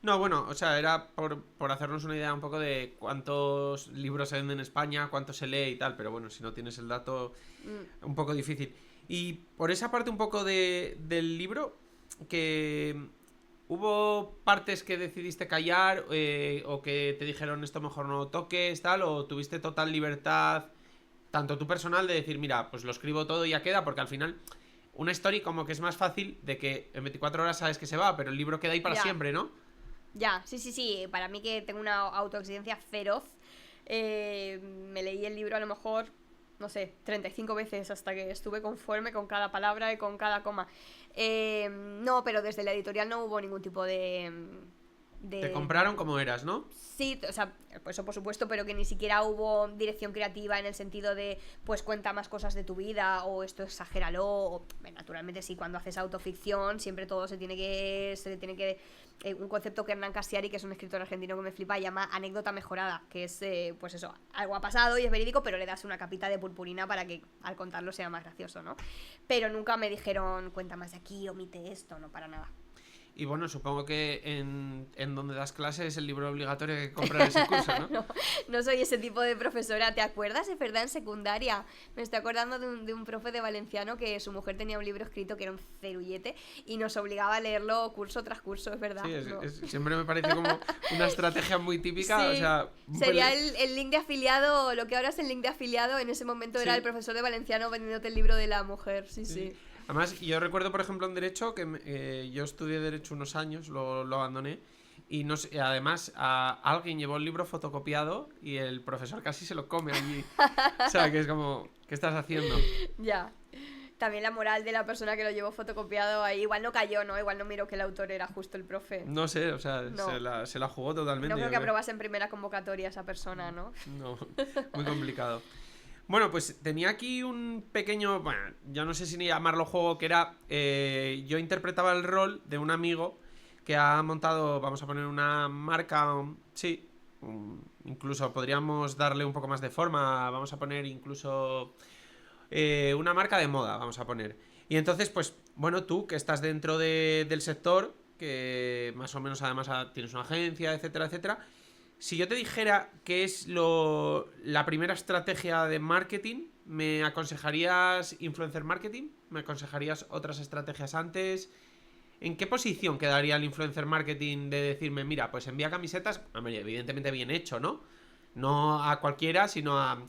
No, bueno, o sea, era por hacernos una idea un poco de cuántos libros se venden en España, cuánto se lee y tal, pero bueno, si no tienes el dato, un poco difícil. Y por esa parte un poco del libro, que hubo partes que decidiste callar, o que te dijeron esto mejor no lo toques, tal, o tuviste total libertad, tanto tu personal, de decir, mira, pues lo escribo todo y ya queda, porque al final una story como que es más fácil de que en 24 horas sabes que se va, pero el libro queda ahí para siempre, ¿no? Ya, sí, para mí que tengo una autoexigencia feroz, me leí el libro a lo mejor... no sé, 35 veces hasta que estuve conforme con cada palabra y con cada coma. No, pero desde la editorial no hubo ningún tipo de... Te compraron como eras, ¿no? Sí, o sea, pues eso por supuesto, pero que ni siquiera hubo dirección creativa en el sentido de, pues cuenta más cosas de tu vida, o esto exagéralo, o naturalmente sí, cuando haces autoficción siempre todo se tiene que un concepto que Hernán Cassiari, que es un escritor argentino que me flipa, llama anécdota mejorada, que es, pues eso, algo ha pasado y es verídico, pero le das una capita de purpurina para que al contarlo sea más gracioso, ¿no? Pero nunca me dijeron, cuenta más de aquí, omite esto, no, para nada. Y bueno, supongo que en donde das clases es el libro obligatorio que comprar ese curso, ¿no? No soy ese tipo de profesora. ¿Te acuerdas? Es verdad, en secundaria. Me estoy acordando de un profe de valenciano que su mujer tenía un libro escrito que era un cerullete y nos obligaba a leerlo curso tras curso, es verdad. Sí, siempre me parece como una estrategia muy típica. Sí, o sea, sería el link de afiliado, lo que ahora es el link de afiliado, en ese momento era el profesor de valenciano vendiéndote el libro de la mujer, sí. Además, yo recuerdo, por ejemplo, en Derecho, que yo estudié Derecho unos años, lo abandoné, y no sé, además alguien llevó el libro fotocopiado y el profesor casi se lo come allí. O sea, que es como, ¿qué estás haciendo? Ya. También la moral de la persona que lo llevó fotocopiado ahí, igual no cayó, ¿no? Igual no miró que el autor era justo el profe. No sé, o sea, no. se la jugó totalmente. No creo que aprobase en primera convocatoria esa persona, ¿no? No, muy complicado. Bueno, pues tenía aquí un pequeño, bueno, yo no sé si ni llamarlo juego, que era, yo interpretaba el rol de un amigo que ha montado, vamos a poner una marca, sí, Incluso podríamos darle un poco más de forma. Vamos a poner incluso una marca de moda, vamos a poner. Y entonces, pues, bueno, tú que estás dentro del sector, que más o menos además tienes una agencia, etcétera, etcétera. Si yo te dijera qué es la primera estrategia de marketing, ¿me aconsejarías influencer marketing? ¿Me aconsejarías otras estrategias antes? ¿En qué posición quedaría el influencer marketing de decirme, mira, pues envía camisetas, evidentemente bien hecho, ¿no? No a cualquiera, sino a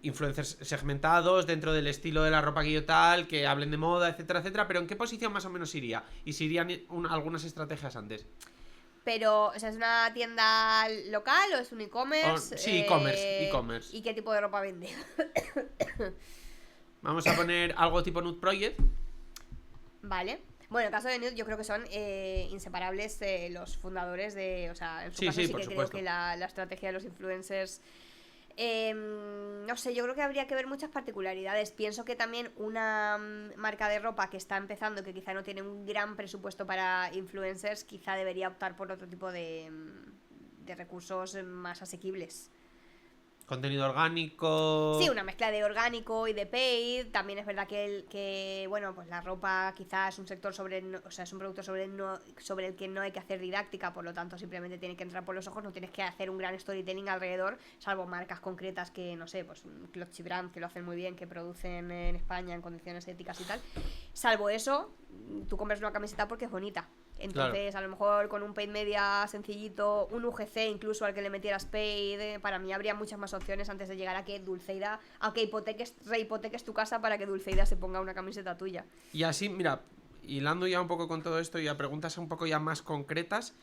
influencers segmentados dentro del estilo de la ropa que yo tal, que hablen de moda, etcétera, etcétera, pero ¿en qué posición más o menos iría? ¿Y si irían algunas estrategias antes? Pero, o sea, ¿es una tienda local o es un e-commerce? Sí, e-commerce. ¿Y qué tipo de ropa vende? Vamos a poner algo tipo Nude Project. Vale. Bueno, en el caso de Nude yo creo que son inseparables los fundadores de... O sea, en su caso sí por que supuesto. creo que la estrategia de los influencers... no sé, yo creo que habría que ver muchas particularidades. Pienso que también una marca de ropa que está empezando, que quizá no tiene un gran presupuesto para influencers, quizá debería optar por otro tipo de recursos más asequibles. Contenido orgánico. Sí, una mezcla de orgánico y de paid. También es verdad que bueno, pues la ropa quizás es un sector o sea, es un producto sobre el que no hay que hacer didáctica, por lo tanto simplemente tiene que entrar por los ojos, no tienes que hacer un gran storytelling alrededor, salvo marcas concretas que, no sé, pues Clotchy Brand, que lo hacen muy bien, que producen en España en condiciones éticas y tal. Salvo eso, tú compras una camiseta porque es bonita. Entonces, claro, a lo mejor con un paid media sencillito, un UGC incluso al que le metieras paid, para mí habría muchas más opciones antes de llegar a que Dulceida, a que rehipoteques tu casa para que Dulceida se ponga una camiseta tuya. Y así, mira, hilando ya un poco con todo esto y a preguntas un poco ya más concretas,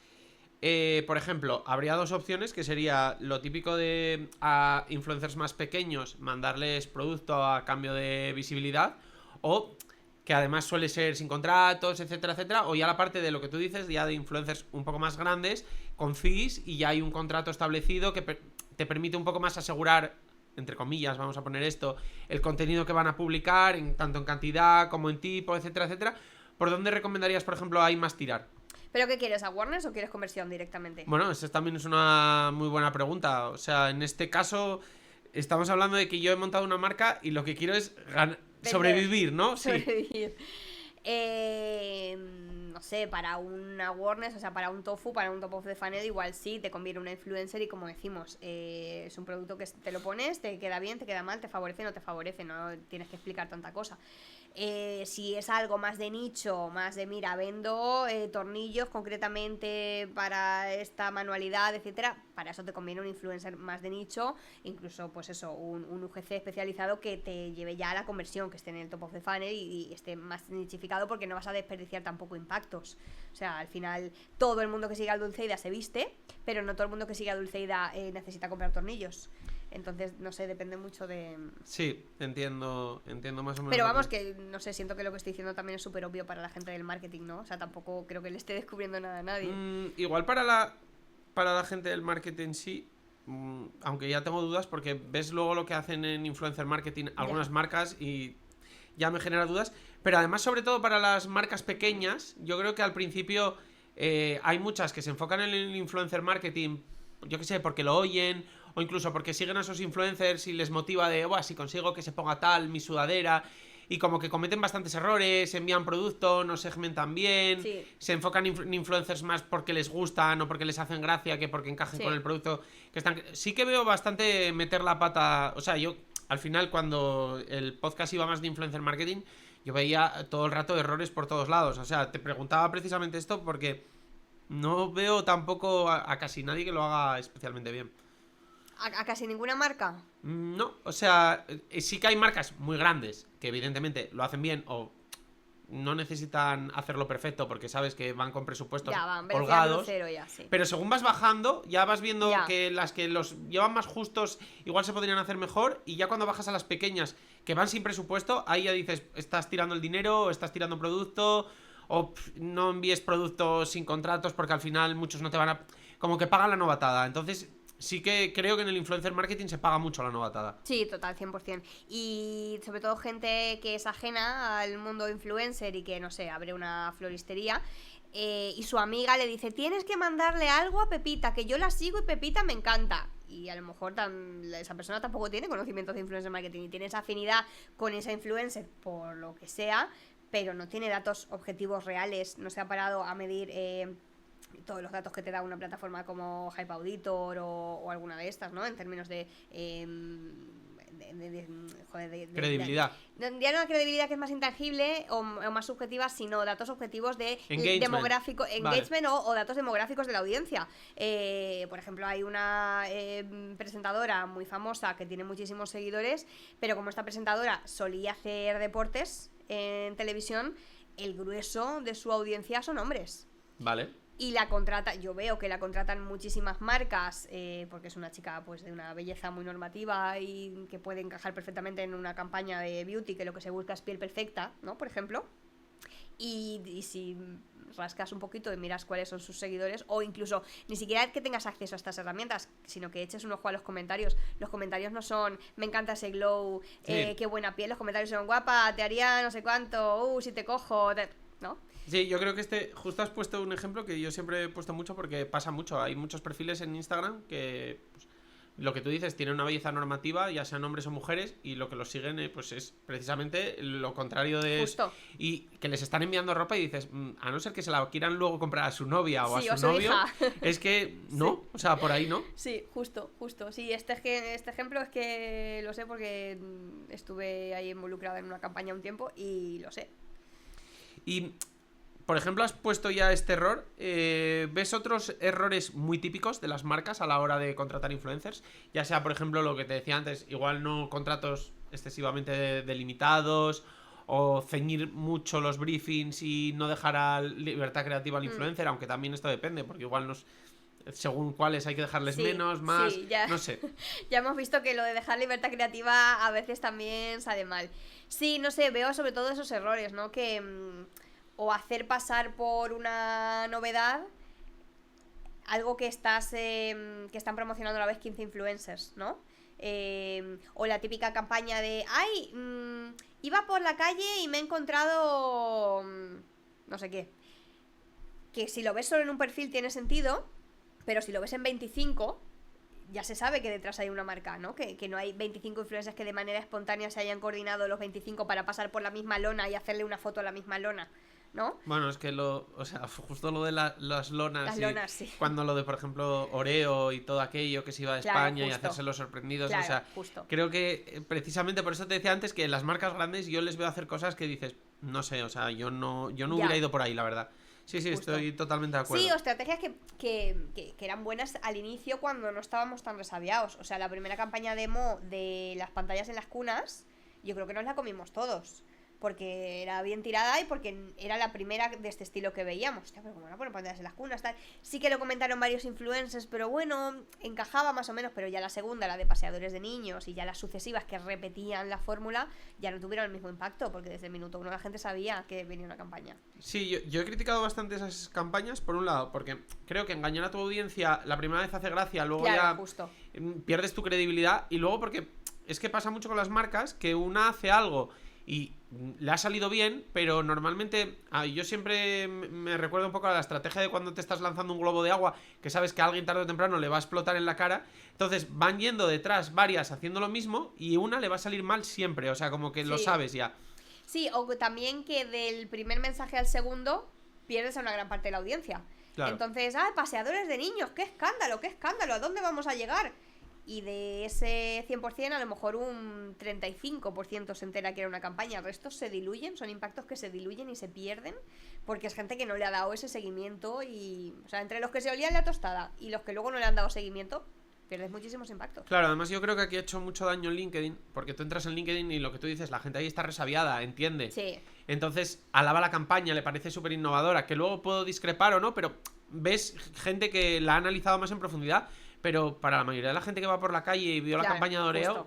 por ejemplo, habría dos opciones, que sería lo típico de a influencers más pequeños mandarles producto a cambio de visibilidad, o que además suele ser sin contratos, etcétera, etcétera, o ya la parte de lo que tú dices, ya de influencers un poco más grandes, con fees, y ya hay un contrato establecido que te permite un poco más asegurar, entre comillas, vamos a poner esto, el contenido que van a publicar, tanto en cantidad como en tipo, etcétera, etcétera. ¿Por dónde recomendarías, por ejemplo, hay más tirar? ¿Pero qué quieres, awareness o quieres conversión directamente? Bueno, esa también es una muy buena pregunta. O sea, en este caso estamos hablando de que yo he montado una marca y lo que quiero es sobrevivir, ¿no? Sobrevivir. No sé, para un awareness, o sea, para un tofu, para un top of the funnel, igual sí, te conviene una influencer y como decimos, es un producto que te lo pones, te queda bien, te queda mal, te favorece, no te favorece, no tienes que explicar tanta cosa. Si es algo más de nicho, más de mira, vendo tornillos concretamente para esta manualidad, etcétera, para eso te conviene un influencer más de nicho, incluso pues eso, un UGC especializado que te lleve ya a la conversión, que esté en el top of the funnel y esté más nichificado, porque no vas a desperdiciar tampoco impactos. O sea, al final todo el mundo que sigue a Dulceida se viste, pero no todo el mundo que sigue a Dulceida necesita comprar tornillos. Entonces, no sé, depende mucho de... Sí, entiendo más o menos. Pero vamos, que no sé, siento que lo que estoy diciendo también es súper obvio para la gente del marketing, ¿no? O sea, tampoco creo que le esté descubriendo nada a nadie. Igual para la gente del marketing sí, aunque ya tengo dudas porque ves luego lo que hacen en influencer marketing algunas marcas y ya me genera dudas. Pero además, sobre todo para las marcas pequeñas, yo creo que al principio hay muchas que se enfocan en el influencer marketing, yo qué sé, porque lo oyen, o incluso porque siguen a esos influencers y les motiva de, si consigo que se ponga tal, mi sudadera, y como que cometen bastantes errores, envían producto, no segmentan bien, se enfocan en influencers más porque les gustan o porque les hacen gracia que porque encajen con el producto que están... Sí que veo bastante meter la pata, o sea, yo al final cuando el podcast iba más de influencer marketing, yo veía todo el rato errores por todos lados, o sea, te preguntaba precisamente esto porque no veo tampoco a casi nadie que lo haga especialmente bien. ¿A casi ninguna marca? No, o sea, sí que hay marcas muy grandes que evidentemente lo hacen bien o no necesitan hacerlo perfecto porque sabes que van con presupuestos holgados. Pero según vas bajando, ya vas viendo que las que los llevan más justos igual se podrían hacer mejor, y ya cuando bajas a las pequeñas que van sin presupuesto, ahí ya dices, estás tirando el dinero, o estás tirando producto, o no envíes productos sin contratos porque al final muchos no te van a... como que pagan la novatada. Entonces... sí que creo que en el influencer marketing se paga mucho la novatada. Sí, total, 100%. Y sobre todo gente que es ajena al mundo influencer y que, no sé, abre una floristería, y su amiga le dice, tienes que mandarle algo a Pepita, que yo la sigo y Pepita me encanta. Y a lo mejor esa persona tampoco tiene conocimientos de influencer marketing y tiene esa afinidad con esa influencer por lo que sea, pero no tiene datos objetivos reales, no se ha parado a medir todos los datos que te da una plataforma como Hype Auditor o alguna de estas, ¿no? En términos de credibilidad. Ya no la credibilidad, que es más intangible o más subjetiva, sino datos objetivos de demográfico, engagement, vale. o datos demográficos de la audiencia. Por ejemplo, hay una presentadora muy famosa que tiene muchísimos seguidores, pero como esta presentadora solía hacer deportes en televisión, el grueso de su audiencia son hombres. Vale. Y yo veo que la contratan muchísimas marcas, porque es una chica pues de una belleza muy normativa y que puede encajar perfectamente en una campaña de beauty, que lo que se busca es piel perfecta, ¿no? Por ejemplo. Y si rascas un poquito y miras cuáles son sus seguidores, o incluso ni siquiera que tengas acceso a estas herramientas, sino que eches un ojo a los comentarios. Los comentarios no son, me encanta ese glow, sí. Qué buena piel. Los comentarios son, guapa, te haría no sé cuánto, si te cojo, ¿no? Sí, yo creo que justo has puesto un ejemplo que yo siempre he puesto mucho porque pasa mucho. Hay muchos perfiles en Instagram que, pues, lo que tú dices, tienen una belleza normativa, ya sean hombres o mujeres, y lo que los siguen pues es precisamente lo contrario de justo. eso. Y que les están enviando ropa y dices, a no ser que se la quieran luego comprar a su novia o sí, a su novio, hija. Es que no, sí. O sea, por ahí no. Sí, justo. Sí, este ejemplo es que lo sé porque estuve ahí involucrada en una campaña un tiempo y lo sé. Y... por ejemplo, has puesto ya este error. ¿Ves otros errores muy típicos de las marcas a la hora de contratar influencers? Ya sea, por ejemplo, lo que te decía antes, igual no contratos excesivamente delimitados, o ceñir mucho los briefings y no dejar a libertad creativa al influencer, aunque también esto depende, porque igual según cuáles hay que dejarles menos, más, sí, ya, no sé. Ya hemos visto que lo de dejar libertad creativa a veces también sale mal. Sí, no sé, veo sobre todo esos errores, ¿no? Que... o hacer pasar por una novedad algo que que están promocionando a la vez 15 influencers, ¿no? O la típica campaña de iba por la calle y me he encontrado no sé qué. Que si lo ves solo en un perfil tiene sentido, pero si lo ves en 25 ya se sabe que detrás hay una marca, ¿no? Que no hay 25 influencers que de manera espontánea se hayan coordinado los 25 para pasar por la misma lona y hacerle una foto a la misma lona, ¿no? Bueno, es que justo lo de las lonas. Las lonas, sí. Cuando lo de, por ejemplo, Oreo y todo aquello que se iba a España, justo. Y hacerse los sorprendidos. Claro, o sea, justo. Creo que precisamente por eso te decía antes que las marcas grandes yo les veo hacer cosas que dices, no sé, o sea, yo no hubiera ido por ahí, la verdad. Sí, justo. Estoy totalmente de acuerdo. Sí, o estrategias que eran buenas al inicio cuando no estábamos tan resabiados. O sea, la primera campaña demo de las pantallas en las cunas, yo creo que nos la comimos todos. Porque era bien tirada y porque era la primera de este estilo que veíamos. Hostia, pero como no ponen pantallas en las cunas, tal. Sí que lo comentaron varios influencers, pero bueno, encajaba más o menos. Pero ya la segunda, la de paseadores de niños, y ya las sucesivas que repetían la fórmula, ya no tuvieron el mismo impacto, porque desde el minuto uno la gente sabía que venía una campaña. Sí, yo he criticado bastante esas campañas, por un lado, porque creo que engañar a tu audiencia la primera vez hace gracia, luego claro, ya justo. Pierdes tu credibilidad, y luego porque es que pasa mucho con las marcas, que una hace algo y le ha salido bien, pero normalmente yo siempre me recuerdo un poco a la estrategia de cuando te estás lanzando un globo de agua, que sabes que a alguien tarde o temprano le va a explotar en la cara. Entonces van yendo detrás varias haciendo lo mismo y una le va a salir mal siempre, o sea, como que lo sabes ya. Sí, o también que del primer mensaje al segundo pierdes a una gran parte de la audiencia. Claro. Entonces, paseadores de niños, qué escándalo, ¿a dónde vamos a llegar? Y de ese 100% a lo mejor un 35% se entera que era una campaña. El resto se diluyen, son impactos que se diluyen y se pierden porque es gente que no le ha dado ese seguimiento. Y, o sea, entre los que se olían la tostada y los que luego no le han dado seguimiento, pierdes muchísimos impactos. Claro, además yo creo que aquí ha hecho mucho daño en LinkedIn, porque tú entras en LinkedIn y lo que tú dices, la gente ahí está resabiada, entiende. Sí. Entonces alaba la campaña, le parece súper innovadora, que luego puedo discrepar o no, pero ves gente que la ha analizado más en profundidad. Pero para la mayoría de la gente que va por la calle y vio la campaña de Oreo,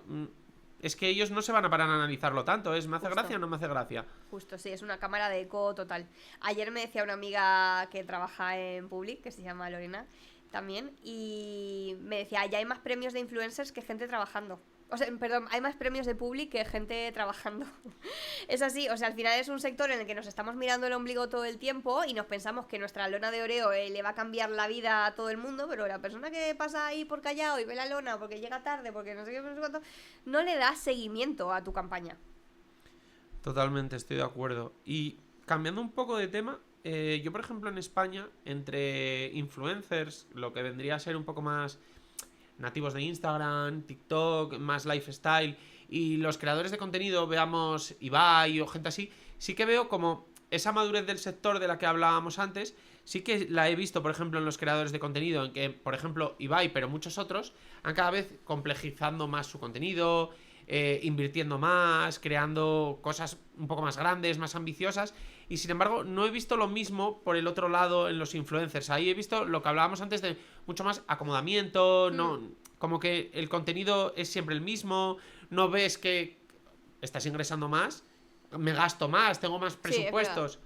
es que ellos no se van a parar a analizarlo tanto. ¿Me hace gracia o no me hace gracia? Justo, sí, es una cámara de eco total. Ayer me decía una amiga que trabaja en Public, que se llama Lorena, también, y me decía, ya hay más premios de influencers que gente trabajando. O sea, perdón, hay más premios de Publi que gente trabajando. Es así, o sea, al final es un sector en el que nos estamos mirando el ombligo todo el tiempo y nos pensamos que nuestra lona de Oreo le va a cambiar la vida a todo el mundo, pero la persona que pasa ahí por callado y ve la lona porque llega tarde, porque no sé qué, no sé cuánto, no le da seguimiento a tu campaña. Totalmente, estoy de acuerdo. Y cambiando un poco de tema, yo por ejemplo en España, entre influencers, lo que vendría a ser un poco más nativos de Instagram, TikTok, más lifestyle, y los creadores de contenido, veamos Ibai o gente así, sí que veo como esa madurez del sector de la que hablábamos antes, sí que la he visto, por ejemplo, en los creadores de contenido, en que, por ejemplo, Ibai, pero muchos otros, han cada vez complejizando más su contenido, invirtiendo más, creando cosas un poco más grandes, más ambiciosas, y sin embargo no he visto lo mismo por el otro lado en los influencers. Ahí he visto lo que hablábamos antes de mucho más acomodamiento, no, como que el contenido es siempre el mismo, no ves que estás ingresando más, me gasto más, tengo más presupuestos.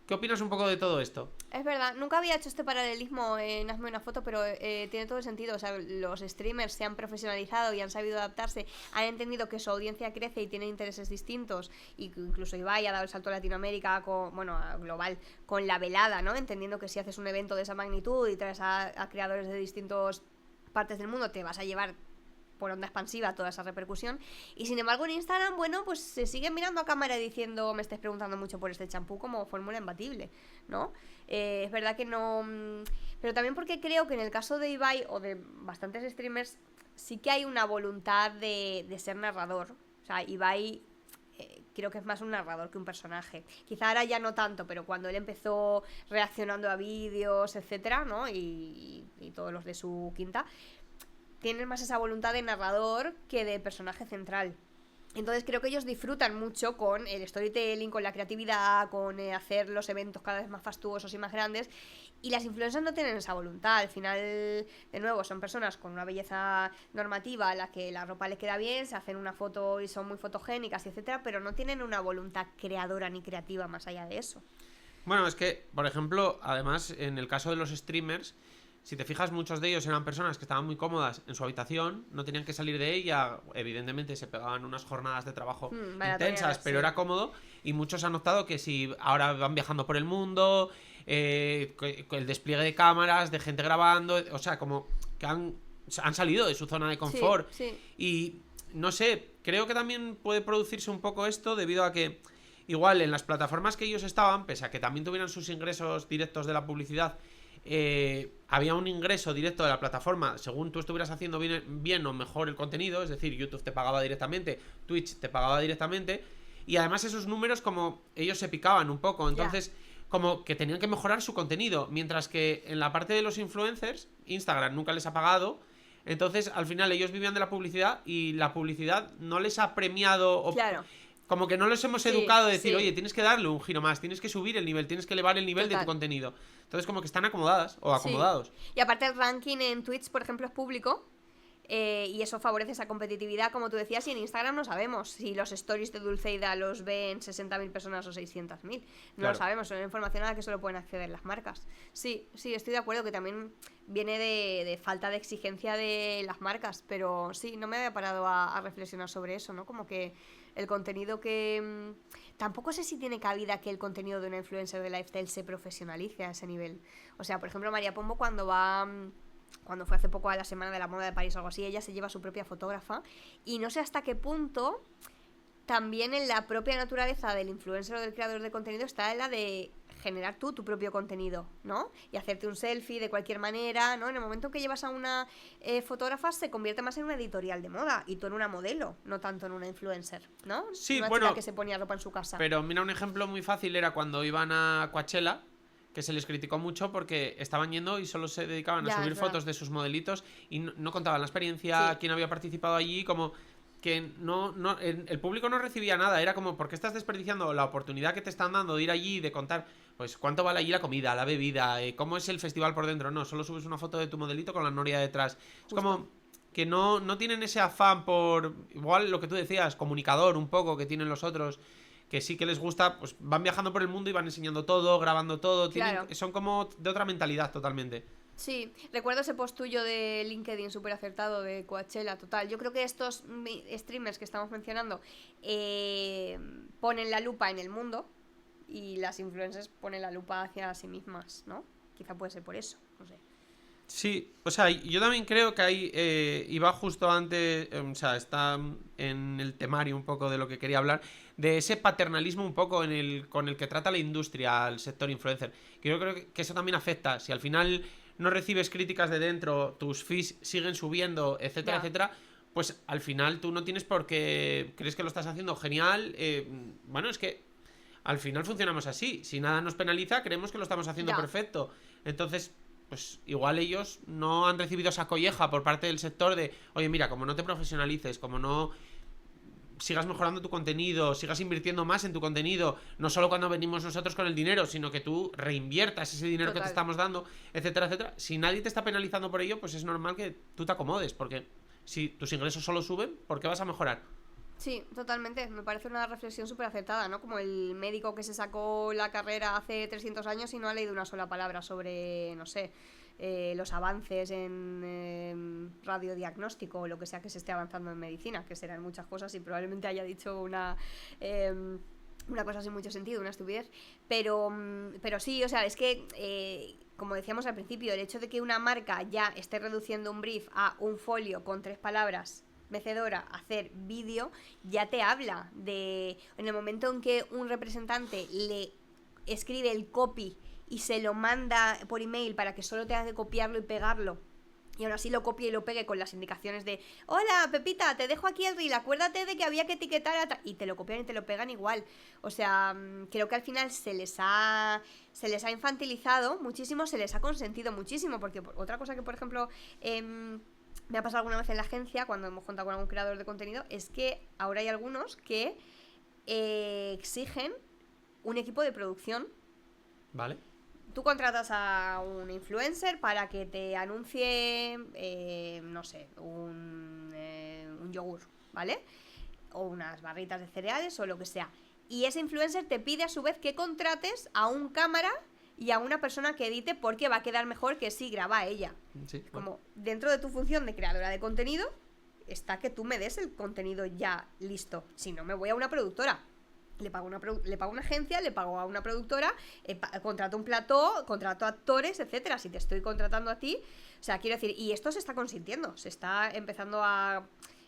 ¿Qué opinas un poco de todo esto? Es verdad, nunca había hecho este paralelismo en Hazme una foto, pero tiene todo el sentido. O sea, los streamers se han profesionalizado y han sabido adaptarse, han entendido que su audiencia crece y tiene intereses distintos, y incluso Ibai ha dado el salto a Latinoamérica, a global, con la velada, ¿no? Entendiendo que si haces un evento de esa magnitud y traes a creadores de distintas partes del mundo, te vas a llevar por onda expansiva toda esa repercusión. Y sin embargo en Instagram, bueno, pues se siguen mirando a cámara diciendo, me estáis preguntando mucho por este champú como fórmula imbatible, ¿no? Es verdad que no... Pero también porque creo que en el caso de Ibai o de bastantes streamers sí que hay una voluntad de ser narrador. O sea, Ibai creo que es más un narrador que un personaje. Quizá ahora ya no tanto, pero cuando él empezó reaccionando a vídeos, etcétera, ¿no? Y todos los de su quinta, tienen más esa voluntad de narrador que de personaje central. Entonces creo que ellos disfrutan mucho con el storytelling, con la creatividad, con hacer los eventos cada vez más fastuosos y más grandes. Y las influencers no tienen esa voluntad. Al final, de nuevo, son personas con una belleza normativa a la que la ropa les queda bien, se hacen una foto y son muy fotogénicas, etcétera, pero no tienen una voluntad creadora ni creativa más allá de eso. Bueno, es que, por ejemplo, además, en el caso de los streamers, si te fijas, muchos de ellos eran personas que estaban muy cómodas en su habitación, no tenían que salir de ella, evidentemente se pegaban unas jornadas de trabajo intensas, pero era cómodo, y muchos han notado que si ahora van viajando por el mundo, el despliegue de cámaras, de gente grabando, o sea, como que han salido de su zona de confort. Sí. Y no sé, creo que también puede producirse un poco esto debido a que igual en las plataformas que ellos estaban, pese a que también tuvieran sus ingresos directos de la publicidad, había un ingreso directo de la plataforma según tú estuvieras haciendo bien o mejor el contenido. Es decir, YouTube te pagaba directamente, Twitch te pagaba directamente, y además esos números como ellos se picaban un poco, entonces como que tenían que mejorar su contenido, mientras que en la parte de los influencers Instagram nunca les ha pagado. Entonces al final ellos vivían de la publicidad y la publicidad no les ha premiado como que no los hemos educado de decir, oye, tienes que darle un giro más, tienes que subir el nivel, tienes que elevar el nivel de tu contenido. Entonces como que están acomodadas o acomodados. Y aparte el ranking en Twitch, por ejemplo, es público, y eso favorece esa competitividad, como tú decías, y en Instagram no sabemos si los stories de Dulceida los ven 60.000 personas o 600.000. No lo sabemos, son información a la que solo pueden acceder las marcas. Sí, estoy de acuerdo que también viene de falta de exigencia de las marcas, pero sí, no me había parado a reflexionar sobre eso, ¿no? Como que el contenido que... Tampoco sé si tiene cabida que el contenido de una influencer de lifestyle se profesionalice a ese nivel. O sea, por ejemplo, María Pombo cuando fue hace poco a la Semana de la Moda de París o algo así, ella se lleva su propia fotógrafa, y no sé hasta qué punto también en la propia naturaleza del influencer o del creador de contenido está la de generar tú tu propio contenido, ¿no? Y hacerte un selfie de cualquier manera, ¿no? En el momento que llevas a una fotógrafa se convierte más en una editorial de moda y tú en una modelo, no tanto en una influencer, ¿no? Sí, una chica que se ponía ropa en su casa. Pero mira, un ejemplo muy fácil era cuando iban a Coachella, que se les criticó mucho porque estaban yendo y solo se dedicaban a subir fotos de sus modelitos y no contaban la experiencia, quién había participado allí, como que el público no recibía nada. Era como, ¿por qué estás desperdiciando la oportunidad que te están dando de ir allí y de contar, pues, cuánto vale allí la comida, la bebida, cómo es el festival por dentro? No, solo subes una foto de tu modelito con la noria detrás. Es como que no tienen ese afán por, igual lo que tú decías, comunicador un poco que tienen los otros, que sí que les gusta, pues van viajando por el mundo y van enseñando todo, grabando todo, son como de otra mentalidad totalmente. Sí, recuerdo ese post tuyo de LinkedIn súper acertado de Coachella, total. Yo creo que estos streamers que estamos mencionando ponen la lupa en el mundo y las influencers ponen la lupa hacia sí mismas, ¿no? Quizá puede ser por eso, no sé. Sí, o sea, yo también creo que ahí iba justo antes, o sea, está en el temario un poco de lo que quería hablar, de ese paternalismo un poco con el que trata la industria al sector influencer. Que yo creo que eso también afecta. Si al final no recibes críticas de dentro, tus fees siguen subiendo, etcétera, Ya, etcétera, pues al final tú no tienes por qué, crees que lo estás haciendo genial. Bueno, es que al final funcionamos así. Si nada nos penaliza, creemos que lo estamos haciendo ya, perfecto. Entonces, pues igual ellos no han recibido esa colleja por parte del sector de, oye, mira, como no te profesionalices, como no sigas mejorando tu contenido, sigas invirtiendo más en tu contenido, no solo cuando venimos nosotros con el dinero, sino que tú reinviertas ese dinero que te total. estamos dando, etcétera, etcétera. Si nadie te está penalizando por ello, pues es normal que tú te acomodes, porque si tus ingresos solo suben, ¿por qué vas a mejorar? Sí, totalmente. Me parece una reflexión súper acertada, ¿no? Como el médico que se sacó la carrera hace 300 años y no ha leído una sola palabra sobre, no sé, los avances en radiodiagnóstico o lo que sea que se esté avanzando en medicina, que serán muchas cosas y probablemente haya dicho una cosa sin mucho sentido, una estupidez. Pero sí, o sea, es que, como decíamos al principio, el hecho de que una marca ya esté reduciendo un brief a un folio con 3 palabras mecedora, hacer vídeo, ya te habla de en el momento en que un representante le escribe el copy y se lo manda por email para que solo tenga que copiarlo y pegarlo y aún así lo copie y lo pegue con las indicaciones de hola Pepita, te dejo aquí el reel, acuérdate de que había que etiquetar y te lo copian y te lo pegan igual. O sea, creo que al final se les ha infantilizado muchísimo, se les ha consentido muchísimo, porque otra cosa que por ejemplo me ha pasado alguna vez en la agencia cuando hemos contado con algún creador de contenido es que ahora hay algunos que exigen un equipo de producción. ¿Vale? Tú contratas a un influencer para que te anuncie, no sé, un yogur, ¿vale? O unas barritas de cereales o lo que sea. Y ese influencer te pide a su vez que contrates a un cámara y a una persona que edite porque va a quedar mejor que si graba ella. Sí, bueno. Como dentro de tu función de creadora de contenido está que tú me des el contenido ya listo. Si no, me voy a una productora. Le pago una agencia, le pago a una productora, contrato un plató, contrato actores, etcétera. Si te estoy contratando a ti, o sea, quiero decir, y esto se está consintiendo, se está empezando a,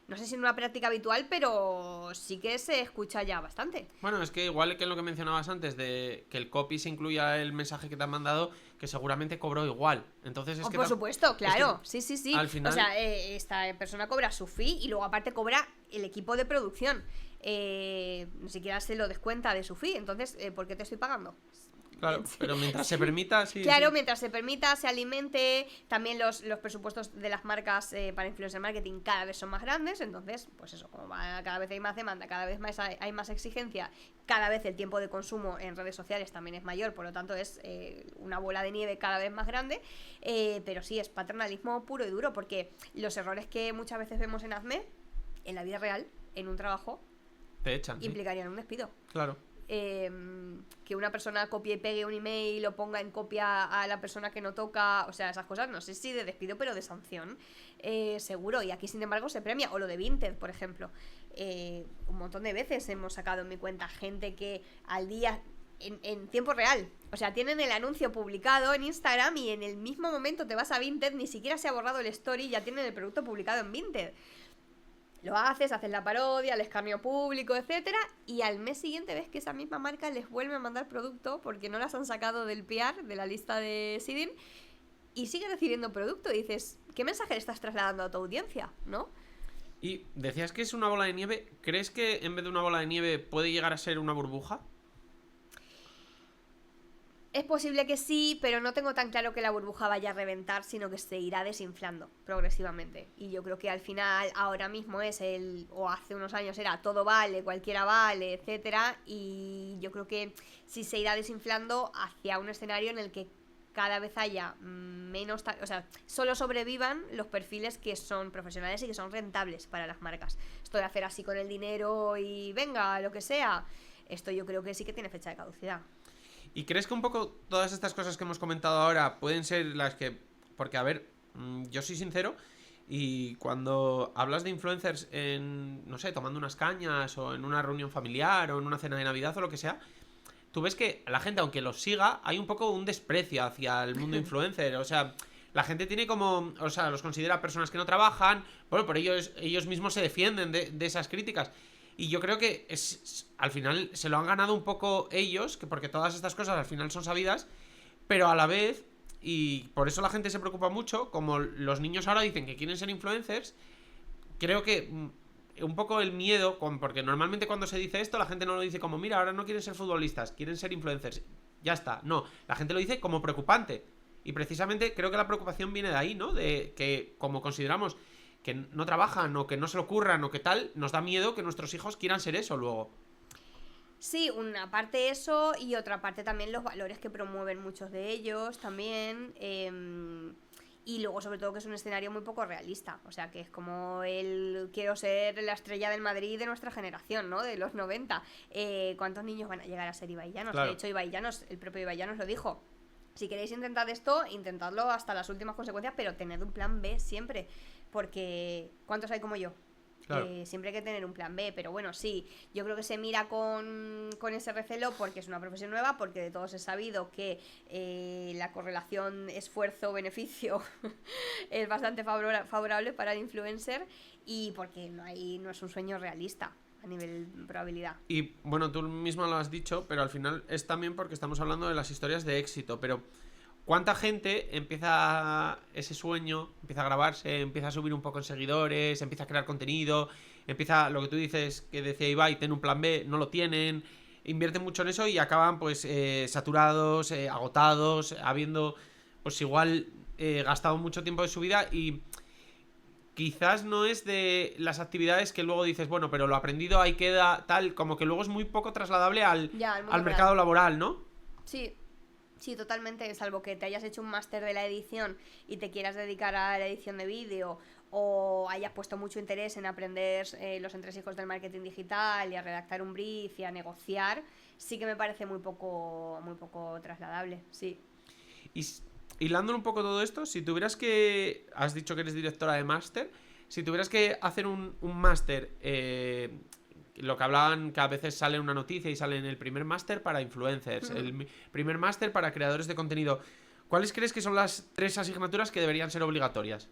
no sé si en una práctica habitual, pero sí que se escucha ya bastante. Bueno, es que igual que en lo que mencionabas antes, de que el copy se incluya el mensaje que te han mandado, que seguramente cobró igual. Entonces es que... Por supuesto, claro, es que sí. al final... O sea, esta persona cobra su fee y luego aparte cobra el equipo de producción. Ni siquiera se lo descuenta de su fee. Entonces, ¿por qué te estoy pagando? Claro, pero mientras se permita, sí. Claro, Sí. mientras se permita, se alimente. También los presupuestos de las marcas para influencer marketing cada vez son más grandes. Entonces, pues eso, como cada vez hay más demanda, cada vez más hay más exigencia, cada vez el tiempo de consumo en redes sociales también es mayor. Por lo tanto, es una bola de nieve cada vez más grande. Pero sí, es paternalismo puro y duro, porque los errores que muchas veces vemos en AdMe, en la vida real, en un trabajo, Te echan, sí. implicarían un despido. Claro. Que una persona copie y pegue un email o ponga en copia a la persona que no toca, o sea, esas cosas, no sé si de despido, pero de sanción, seguro. Y aquí, sin embargo, se premia. O lo de Vinted, por ejemplo. Un montón de veces hemos sacado en mi cuenta gente que al día, en tiempo real, o sea, tienen el anuncio publicado en Instagram y en el mismo momento te vas a Vinted, ni siquiera se ha borrado el story, ya tienen el producto publicado en Vinted. Lo haces la parodia, el escarnio público, etcétera, y al mes siguiente ves que esa misma marca les vuelve a mandar producto porque no las han sacado del PR, de la lista de seeding, y sigue recibiendo producto. Y dices, ¿qué mensaje le estás trasladando a tu audiencia? ¿No? Y decías que es una bola de nieve. ¿Crees que en vez de una bola de nieve puede llegar a ser una burbuja? Es posible que sí, pero no tengo tan claro que la burbuja vaya a reventar, sino que se irá desinflando progresivamente. Y yo creo que al final, ahora mismo o hace unos años era todo vale, cualquiera vale, etcétera. Y yo creo que sí se irá desinflando hacia un escenario en el que cada vez haya menos, o sea, solo sobrevivan los perfiles que son profesionales y que son rentables para las marcas. Esto de hacer así con el dinero y venga, lo que sea, esto yo creo que sí que tiene fecha de caducidad. ¿Y crees que un poco todas estas cosas que hemos comentado ahora pueden ser las que porque a ver, yo soy sincero, y cuando hablas de influencers en, no sé, tomando unas cañas o en una reunión familiar o en una cena de Navidad o lo que sea, tú ves que la gente, aunque los siga, hay un poco un desprecio hacia el mundo influencer. O sea, la gente tiene como, o sea, los considera personas que no trabajan, bueno, por ellos mismos se defienden de esas críticas. Y yo creo que al final se lo han ganado un poco ellos, que porque todas estas cosas al final son sabidas, pero a la vez, y por eso la gente se preocupa mucho, como los niños ahora dicen que quieren ser influencers, creo que un poco el miedo, porque normalmente cuando se dice esto la gente no lo dice como, mira, ahora no quieren ser futbolistas, quieren ser influencers, ya está, no, la gente lo dice como preocupante. Y precisamente creo que la preocupación viene de ahí, ¿no? De que como consideramos que no trabajan o que no se lo ocurran o que tal, nos da miedo que nuestros hijos quieran ser eso luego. Sí, una parte eso y otra parte también los valores que promueven muchos de ellos también. Y luego sobre todo que es un escenario muy poco realista. O sea, que es como el quiero ser la estrella del Madrid de nuestra generación, ¿no? De los 90. ¿Cuántos niños van a llegar a ser Ibai Llanos? Claro. De hecho, el propio Ibai Llanos lo dijo. Si queréis intentar esto, intentadlo hasta las últimas consecuencias, pero tened un plan B siempre. Porque ¿cuántos hay como yo? Claro. Siempre hay que tener un plan B, pero bueno, sí, yo creo que se mira con ese recelo porque es una profesión nueva, porque de todos es sabido que la correlación esfuerzo-beneficio es bastante favorable para el influencer y porque no es un sueño realista a nivel probabilidad. Y bueno, tú mismo lo has dicho, pero al final es también porque estamos hablando de las historias de éxito, pero ¿cuánta gente empieza ese sueño, empieza a grabarse, empieza a subir un poco en seguidores, empieza a crear contenido, empieza lo que tú dices, que decía Ibai, ten un plan B, no lo tienen, invierten mucho en eso y acaban pues saturados, agotados, habiendo pues igual gastado mucho tiempo de su vida y quizás no es de las actividades que luego dices, bueno, pero lo aprendido ahí queda tal, como que luego es muy poco trasladable al mercado laboral, ¿no? Sí. Sí, totalmente, salvo que te hayas hecho un máster de la edición y te quieras dedicar a la edición de vídeo o hayas puesto mucho interés en aprender los entresijos del marketing digital y a redactar un brief y a negociar, sí que me parece muy poco trasladable, sí. Y hilándolo un poco todo esto, si tuvieras que... Has dicho que eres directora de máster. Si tuvieras que hacer un máster... lo que hablaban, que a veces sale una noticia y sale en el primer máster para influencers, el primer máster para creadores de contenido. ¿Cuáles crees que son las 3 asignaturas que deberían ser obligatorias?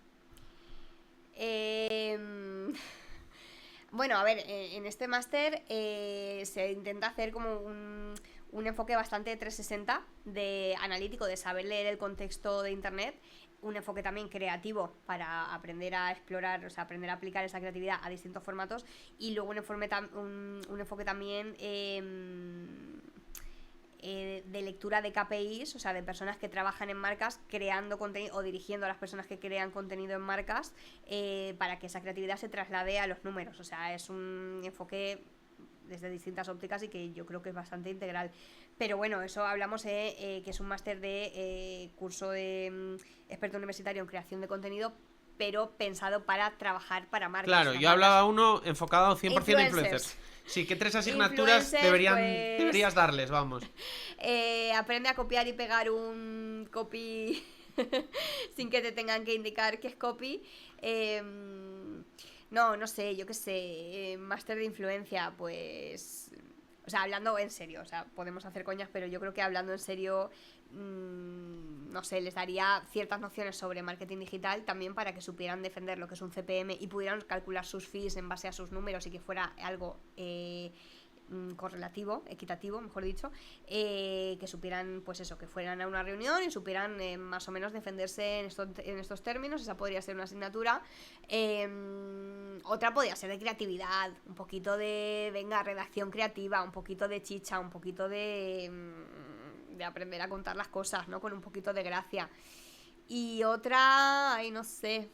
Bueno, a ver, en este máster se intenta hacer como un enfoque bastante 360 de analítico, de saber leer el contexto de internet, un enfoque también creativo para aprender a explorar, o sea, aprender a aplicar esa creatividad a distintos formatos y luego un enfoque también de lectura de KPIs, o sea, de personas que trabajan en marcas creando contenido o dirigiendo a las personas que crean contenido en marcas para que esa creatividad se traslade a los números, o sea, es un enfoque desde distintas ópticas y que yo creo que es bastante integral. Pero bueno, eso hablamos que es un máster de curso de experto universitario en creación de contenido, pero pensado para trabajar para marcas. Claro, yo hablaba uno enfocado 100% a influencers. Sí, ¿qué 3 asignaturas deberías darles? Vamos. Aprende a copiar y pegar un copy sin que te tengan que indicar que es copy. No sé, yo qué sé, máster de influencia, pues... O sea, hablando en serio, o sea, podemos hacer coñas, pero yo creo que hablando en serio, no sé, les daría ciertas nociones sobre marketing digital también para que supieran defender lo que es un CPM y pudieran calcular sus fees en base a sus números y que fuera algo correlativo, equitativo, mejor dicho, que supieran, pues eso, que fueran a una reunión y supieran más o menos defenderse en estos términos. Esa podría ser una asignatura. Otra podría ser de creatividad, un poquito de, venga, redacción creativa, un poquito de chicha, un poquito de aprender a contar las cosas, ¿no? Con un poquito de gracia. Y otra, ay, no sé...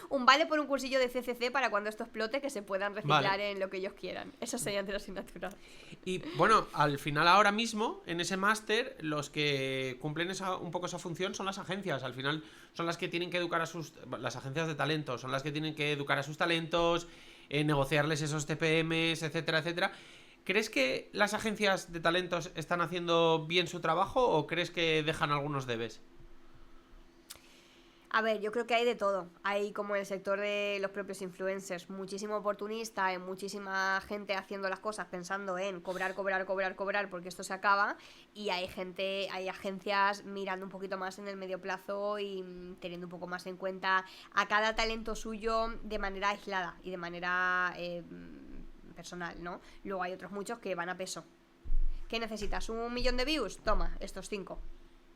un vale por un cursillo de CCC para cuando esto explote que se puedan reciclar en lo que ellos quieran. Esas serían de las asignaturas. Y bueno, al final ahora mismo, en ese máster, los que cumplen un poco esa función son las agencias. Al final son las que tienen que educar las agencias de talento, son las que tienen que educar a sus talentos, negociarles esos TPMs, etcétera, etcétera. ¿Crees que las agencias de talentos están haciendo bien su trabajo o crees que dejan algunos debes? A ver, yo creo que hay de todo. Hay como en el sector de los propios influencers, muchísimo oportunista, hay muchísima gente haciendo las cosas pensando en cobrar, cobrar, cobrar, cobrar, porque esto se acaba. Y hay gente, hay agencias mirando un poquito más en el medio plazo y teniendo un poco más en cuenta a cada talento suyo de manera aislada y de manera personal, ¿no? Luego hay otros muchos que van a peso. ¿Qué necesitas? ¿1 millón de views? Toma, estos 5.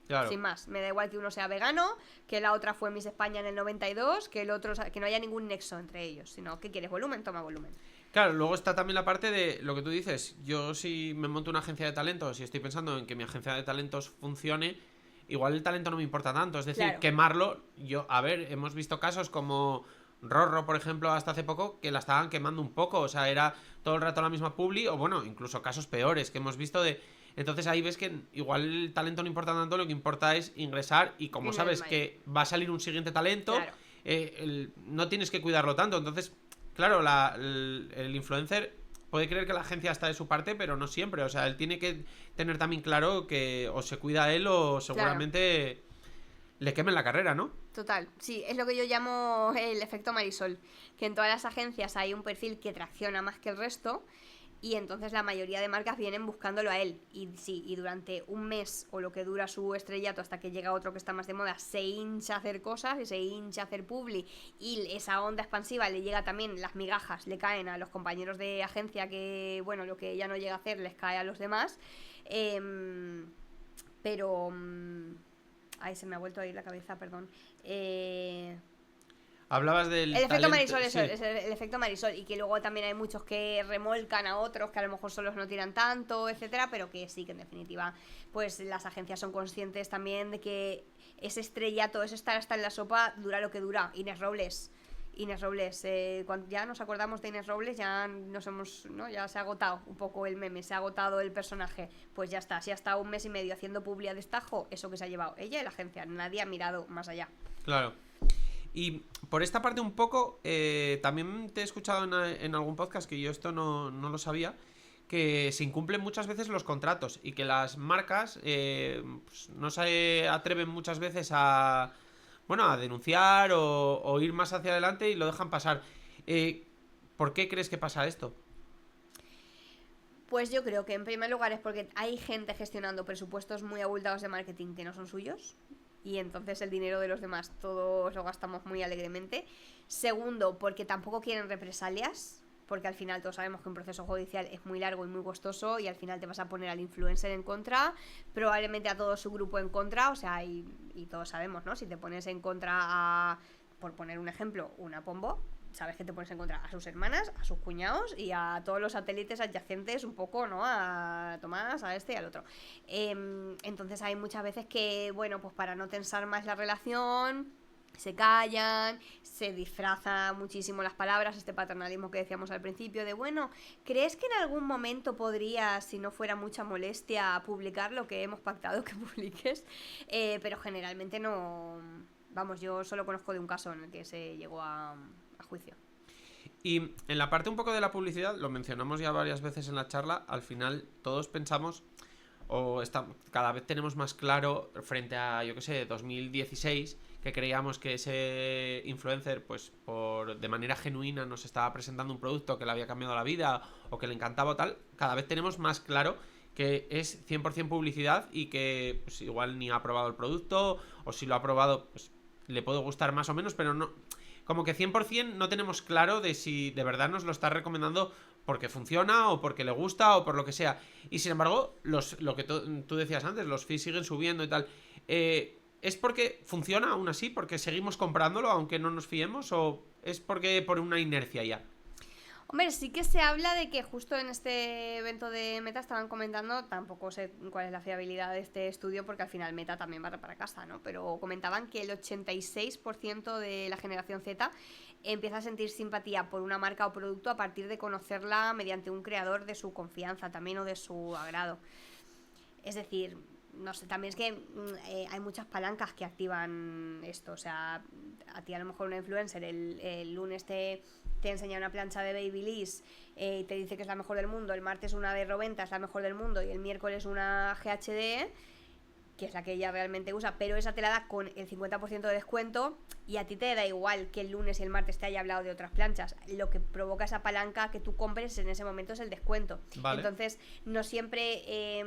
Claro. Sin más, me da igual que uno sea vegano, que la otra fue Miss España en el 92, que el otro, que no haya ningún nexo entre ellos, sino ¿qué quieres? ¿Volumen? Toma volumen. Claro, luego está también la parte de lo que tú dices. Yo si me monto una agencia de talentos y estoy pensando en que mi agencia de talentos funcione, igual el talento no me importa tanto. Es decir, Claro. quemarlo. A ver, hemos visto casos como Rorro, por ejemplo, hasta hace poco, que la estaban quemando un poco. O sea, era todo el rato la misma publi, o bueno, incluso casos peores que hemos visto de... Entonces ahí ves que igual el talento no importa tanto, lo que importa es ingresar y como sabes que va a salir un siguiente talento, Claro. No tienes que cuidarlo tanto. Entonces, claro, el influencer puede creer que la agencia está de su parte, pero no siempre. O sea, él tiene que tener también claro que o se cuida él o seguramente le quemen la carrera, ¿no? Total, sí, es lo que yo llamo el efecto Marisol, que en todas las agencias hay un perfil que tracciona más que el resto y entonces la mayoría de marcas vienen buscándolo a él y sí, y durante un mes o lo que dura su estrellato hasta que llega otro que está más de moda, se hincha a hacer cosas y se hincha a hacer publi y esa onda expansiva le llega también, las migajas le caen a los compañeros de agencia que, bueno, lo que ella no llega a hacer les cae a los demás, pero... Ay, se me ha vuelto a ir la cabeza, perdón. Hablabas del El efecto talento, Marisol, sí. eso, es el efecto Marisol. Y que luego también hay muchos que remolcan a otros que a lo mejor solos no tiran tanto, etcétera, pero que sí, que en definitiva, pues las agencias son conscientes también de que ese estrellato, ese estar hasta en la sopa, dura lo que dura. Inés Robles, cuando ya nos acordamos de Inés Robles, ya nos hemos, ¿no? Ya se ha agotado un poco el meme, se ha agotado el personaje. Pues ya está, si ha estado 1 mes y medio haciendo publi a destajo, eso que se ha llevado ella y la agencia, nadie ha mirado más allá. Claro. Y por esta parte un poco, también te he escuchado en algún podcast, que yo esto no lo sabía, que se incumplen muchas veces los contratos y que las marcas pues no se atreven muchas veces a, bueno, a denunciar o ir más hacia adelante y lo dejan pasar. ¿Por qué crees que pasa esto? Pues yo creo que en primer lugar es porque hay gente gestionando presupuestos muy abultados de marketing que no son suyos y entonces el dinero de los demás todos lo gastamos muy alegremente. Segundo, porque tampoco quieren represalias, porque al final todos sabemos que un proceso judicial es muy largo y muy costoso y al final te vas a poner al influencer en contra, probablemente a todo su grupo en contra, o sea, y todos sabemos, ¿no? Si te pones en contra a, por poner un ejemplo, una Pombo, sabes que te pones en contra a sus hermanas, a sus cuñados y a todos los satélites adyacentes un poco, ¿no? A Tomás, a este y al otro. Entonces hay muchas veces que, bueno, pues para no tensar más la relación, se callan, se disfraza muchísimo las palabras, este paternalismo que decíamos al principio de, bueno, ¿crees que en algún momento podrías, si no fuera mucha molestia, publicar lo que hemos pactado que publiques? Pero generalmente no... Vamos, yo solo conozco de un caso en el que se llegó a juicio. Y en la parte un poco de la publicidad, lo mencionamos ya varias veces en la charla, al final todos pensamos, cada vez tenemos más claro frente a, yo que sé, 2016, que creíamos que ese influencer, pues de manera genuina nos estaba presentando un producto que le había cambiado la vida o que le encantaba o tal, cada vez tenemos más claro que es 100% publicidad y que pues, igual ni ha probado el producto o si lo ha probado, pues le puede gustar más o menos, pero no... Como que 100% no tenemos claro de si de verdad nos lo está recomendando porque funciona o porque le gusta o por lo que sea. Y sin embargo, lo que tú decías antes, los fees siguen subiendo y tal. ¿Es porque funciona aún así? ¿Porque seguimos comprándolo aunque no nos fiemos? ¿O es porque por una inercia ya? Hombre, sí que se habla de que justo en este evento de Meta estaban comentando, tampoco sé cuál es la fiabilidad de este estudio porque al final Meta también va para casa, ¿no? Pero comentaban que el 86% de la generación Z empieza a sentir simpatía por una marca o producto a partir de conocerla mediante un creador de su confianza también o de su agrado. Es decir, no sé, también es que hay muchas palancas que activan esto. O sea, a ti a lo mejor una influencer el lunes te enseña una plancha de Babyliss y te dice que es la mejor del mundo, el martes una de Roventa es la mejor del mundo y el miércoles una GHD, que es la que ella realmente usa, pero esa te la da con el 50% de descuento y a ti te da igual que el lunes y el martes te haya hablado de otras planchas. Lo que provoca esa palanca que tú compres en ese momento es el descuento. Vale. Entonces, no siempre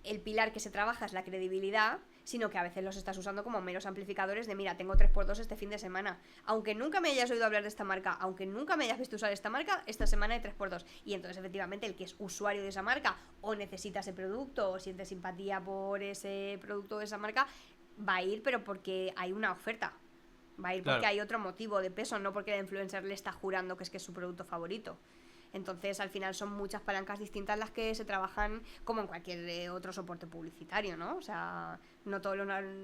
el pilar que se trabaja es la credibilidad, sino que a veces los estás usando como meros amplificadores de mira, tengo 3x2 este fin de semana. Aunque nunca me hayas oído hablar de esta marca, aunque nunca me hayas visto usar esta marca, esta semana hay 3x2. Y entonces efectivamente el que es usuario de esa marca o necesita ese producto o siente simpatía por ese producto de esa marca, va a ir pero porque hay una oferta. Va a ir porque hay otro motivo de peso, no porque el influencer le está jurando que es su producto favorito. Entonces, al final son muchas palancas distintas las que se trabajan como en cualquier otro soporte publicitario, ¿no? O sea, no todo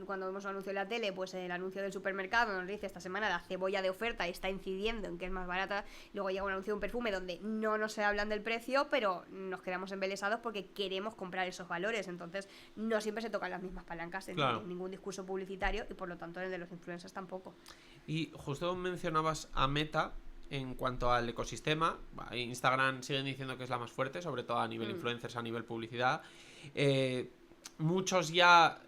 cuando vemos un anuncio en la tele, pues el anuncio del supermercado nos dice esta semana la cebolla de oferta está incidiendo en que es más barata. Luego llega un anuncio de un perfume donde no nos hablan del precio, pero nos quedamos embelesados porque queremos comprar esos valores. Entonces, no siempre se tocan las mismas palancas en ningún discurso publicitario y por lo tanto en el de los influencers tampoco. Y justo mencionabas a Meta. En cuanto al ecosistema, Instagram siguen diciendo que es la más fuerte, sobre todo a nivel influencers, a nivel publicidad. Muchos ya,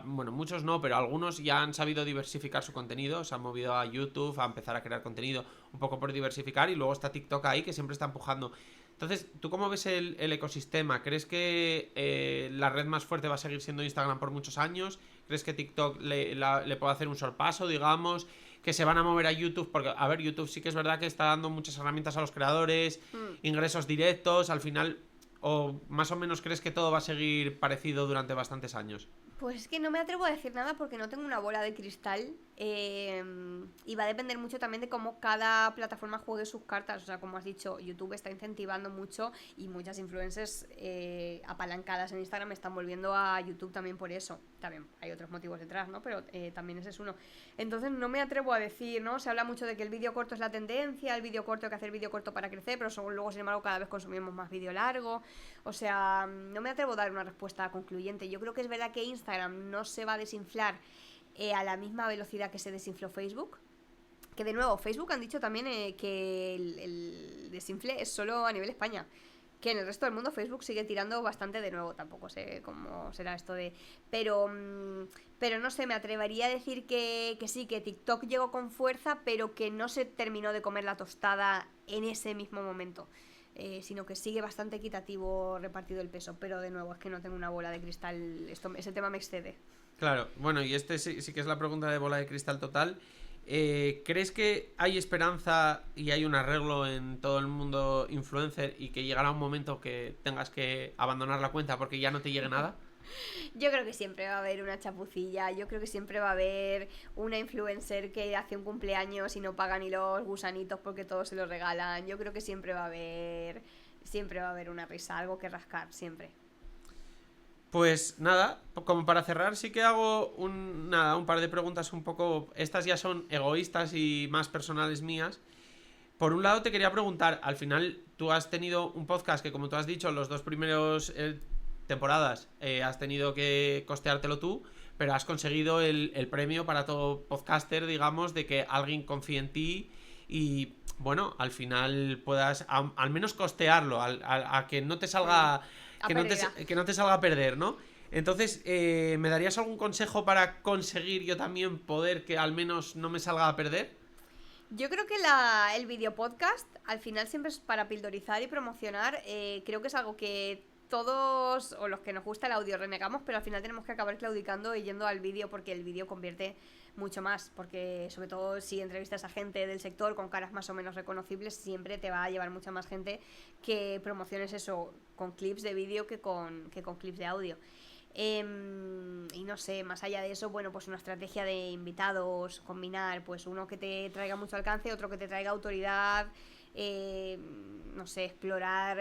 bueno, muchos no, pero algunos ya han sabido diversificar su contenido, se han movido a YouTube a empezar a crear contenido un poco por diversificar y luego está TikTok ahí que siempre está empujando. Entonces, ¿tú cómo ves el ecosistema? ¿Crees que la red más fuerte va a seguir siendo Instagram por muchos años? ¿Crees que TikTok le puede hacer un sorpaso, digamos? ¿Que se van a mover a YouTube? Porque, a ver, YouTube sí que es verdad que está dando muchas herramientas a los creadores, ingresos directos, al final, o más o menos crees que todo va a seguir parecido durante bastantes años. Pues es que no me atrevo a decir nada porque no tengo una bola de cristal y va a depender mucho también de cómo cada plataforma juegue sus cartas. O sea, como has dicho, YouTube está incentivando mucho y muchas influencers apalancadas en Instagram están volviendo a YouTube también por eso. También hay otros motivos detrás, ¿no? Pero también ese es uno. Entonces no me atrevo a decir, ¿no? Se habla mucho de que el vídeo corto es la tendencia, el vídeo corto hay que hacer vídeo corto para crecer, pero luego, sin embargo, cada vez consumimos más vídeo largo. O sea, no me atrevo a dar una respuesta concluyente. Yo creo que es verdad que Instagram no se va a desinflar a la misma velocidad que se desinfló Facebook. Que de nuevo, Facebook han dicho también que el desinfle es solo a nivel España. Que en el resto del mundo Facebook sigue tirando bastante de nuevo. Tampoco sé cómo será esto de... Pero no sé, me atrevería a decir que sí, que TikTok llegó con fuerza, pero que no se terminó de comer la tostada en ese mismo momento. Sino que sigue bastante equitativo repartido el peso. Pero de nuevo, es que no tengo una bola de cristal. Ese tema me excede. Claro, bueno, y sí que es la pregunta de bola de cristal total. ¿Crees que hay esperanza y hay un arreglo en todo el mundo influencer y que llegará un momento que tengas que abandonar la cuenta porque ya no te llegue nada? Yo creo que siempre va a haber una chapucilla. Yo creo que siempre va a haber una influencer que hace un cumpleaños y no paga ni los gusanitos porque todos se los regalan. Yo creo que siempre va a haber una risa, algo que rascar, siempre. Pues nada, como para cerrar sí que hago un par de preguntas un poco... Estas ya son egoístas y más personales mías. Por un lado te quería preguntar, al final tú has tenido un podcast que, como tú has dicho, los 2 primeros temporadas has tenido que costeártelo tú, pero has conseguido el premio para todo podcaster, digamos, de que alguien confíe en ti y, bueno, al final puedas al menos costearlo, a que no te salga... Que no te salga a perder, ¿no? Entonces, ¿me darías algún consejo para conseguir yo también poder que al menos no me salga a perder? Yo creo que el video podcast al final siempre es para pildorizar y promocionar. Creo que es algo que todos, o los que nos gusta el audio, renegamos, pero al final tenemos que acabar claudicando y yendo al vídeo porque el vídeo convierte mucho más, porque sobre todo si entrevistas a gente del sector con caras más o menos reconocibles, siempre te va a llevar mucha más gente que promociones eso con clips de vídeo que con clips de audio. Y no sé, más allá de eso, bueno, pues una estrategia de invitados, combinar, pues uno que te traiga mucho alcance, otro que te traiga autoridad, no sé, explorar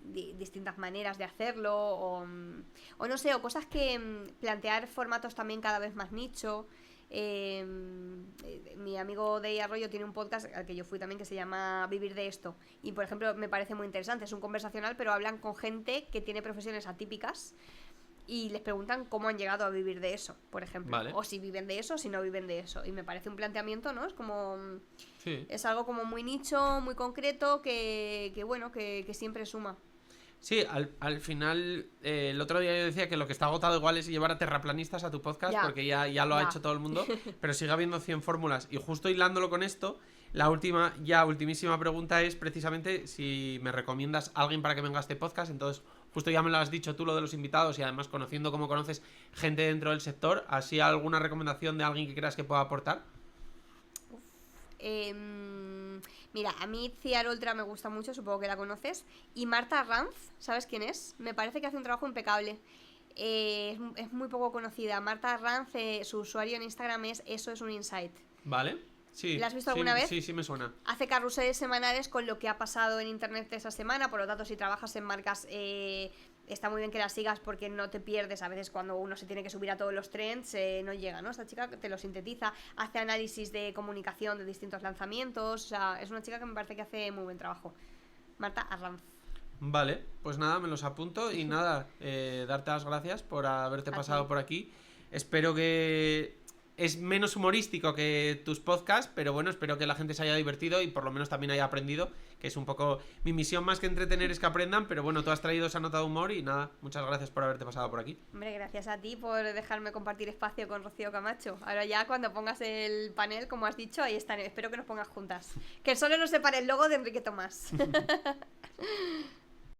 distintas maneras de hacerlo o no sé, o cosas que plantear formatos también cada vez más nicho. Mi amigo Dey Arroyo tiene un podcast al que yo fui también que se llama Vivir de esto y por ejemplo me parece muy interesante, es un conversacional pero hablan con gente que tiene profesiones atípicas y les preguntan cómo han llegado a vivir de eso, por ejemplo, vale. O si viven de eso o si no viven de eso, y me parece un planteamiento, ¿no? Es como sí. Es algo como muy nicho, muy concreto que bueno, que siempre suma. Sí, al final, el otro día yo decía que lo que está agotado igual es llevar a terraplanistas a tu podcast, Ya. porque ya lo ha Ya. hecho todo el mundo, pero sigue habiendo 100 fórmulas. Y justo hilándolo con esto, la ultimísima pregunta es precisamente si me recomiendas a alguien para que venga a este podcast. Entonces, justo ya me lo has dicho tú, lo de los invitados, y además conociendo cómo conoces gente dentro del sector, ¿así alguna recomendación de alguien que creas que pueda aportar? Mira, a mí Ciar Ultra me gusta mucho, supongo que la conoces. Y Marta Ranz, ¿sabes quién es? Me parece que hace un trabajo impecable. Es muy poco conocida. Marta Ranz, su usuario en Instagram es Eso es un Insight. ¿Vale? Sí. ¿La has visto Sí, alguna vez? Sí, me suena. Hace carruseles semanales con lo que ha pasado en internet esa semana. Por lo tanto, si trabajas en marcas, está muy bien que la sigas porque no te pierdes. A veces cuando uno se tiene que subir a todos los trends, no llega, ¿no? Esta chica te lo sintetiza, hace análisis de comunicación de distintos lanzamientos. O sea, es una chica que me parece que hace muy buen trabajo. Marta Arranz. Vale, pues nada, me los apunto y nada, darte las gracias por haberte A pasado ti. por aquí. Espero que es menos humorístico que tus podcasts, pero bueno, espero que la gente se haya divertido y por lo menos también haya aprendido, que es un poco mi misión más que entretener es que aprendan, pero bueno, tú has traído esa nota de humor y nada, muchas gracias por haberte pasado por aquí. Hombre, gracias a ti por dejarme compartir espacio con Rocío Camacho. Ahora ya cuando pongas el panel, como has dicho, ahí estaré. Espero que nos pongas juntas. Que solo nos separe el logo de Enrique Tomás.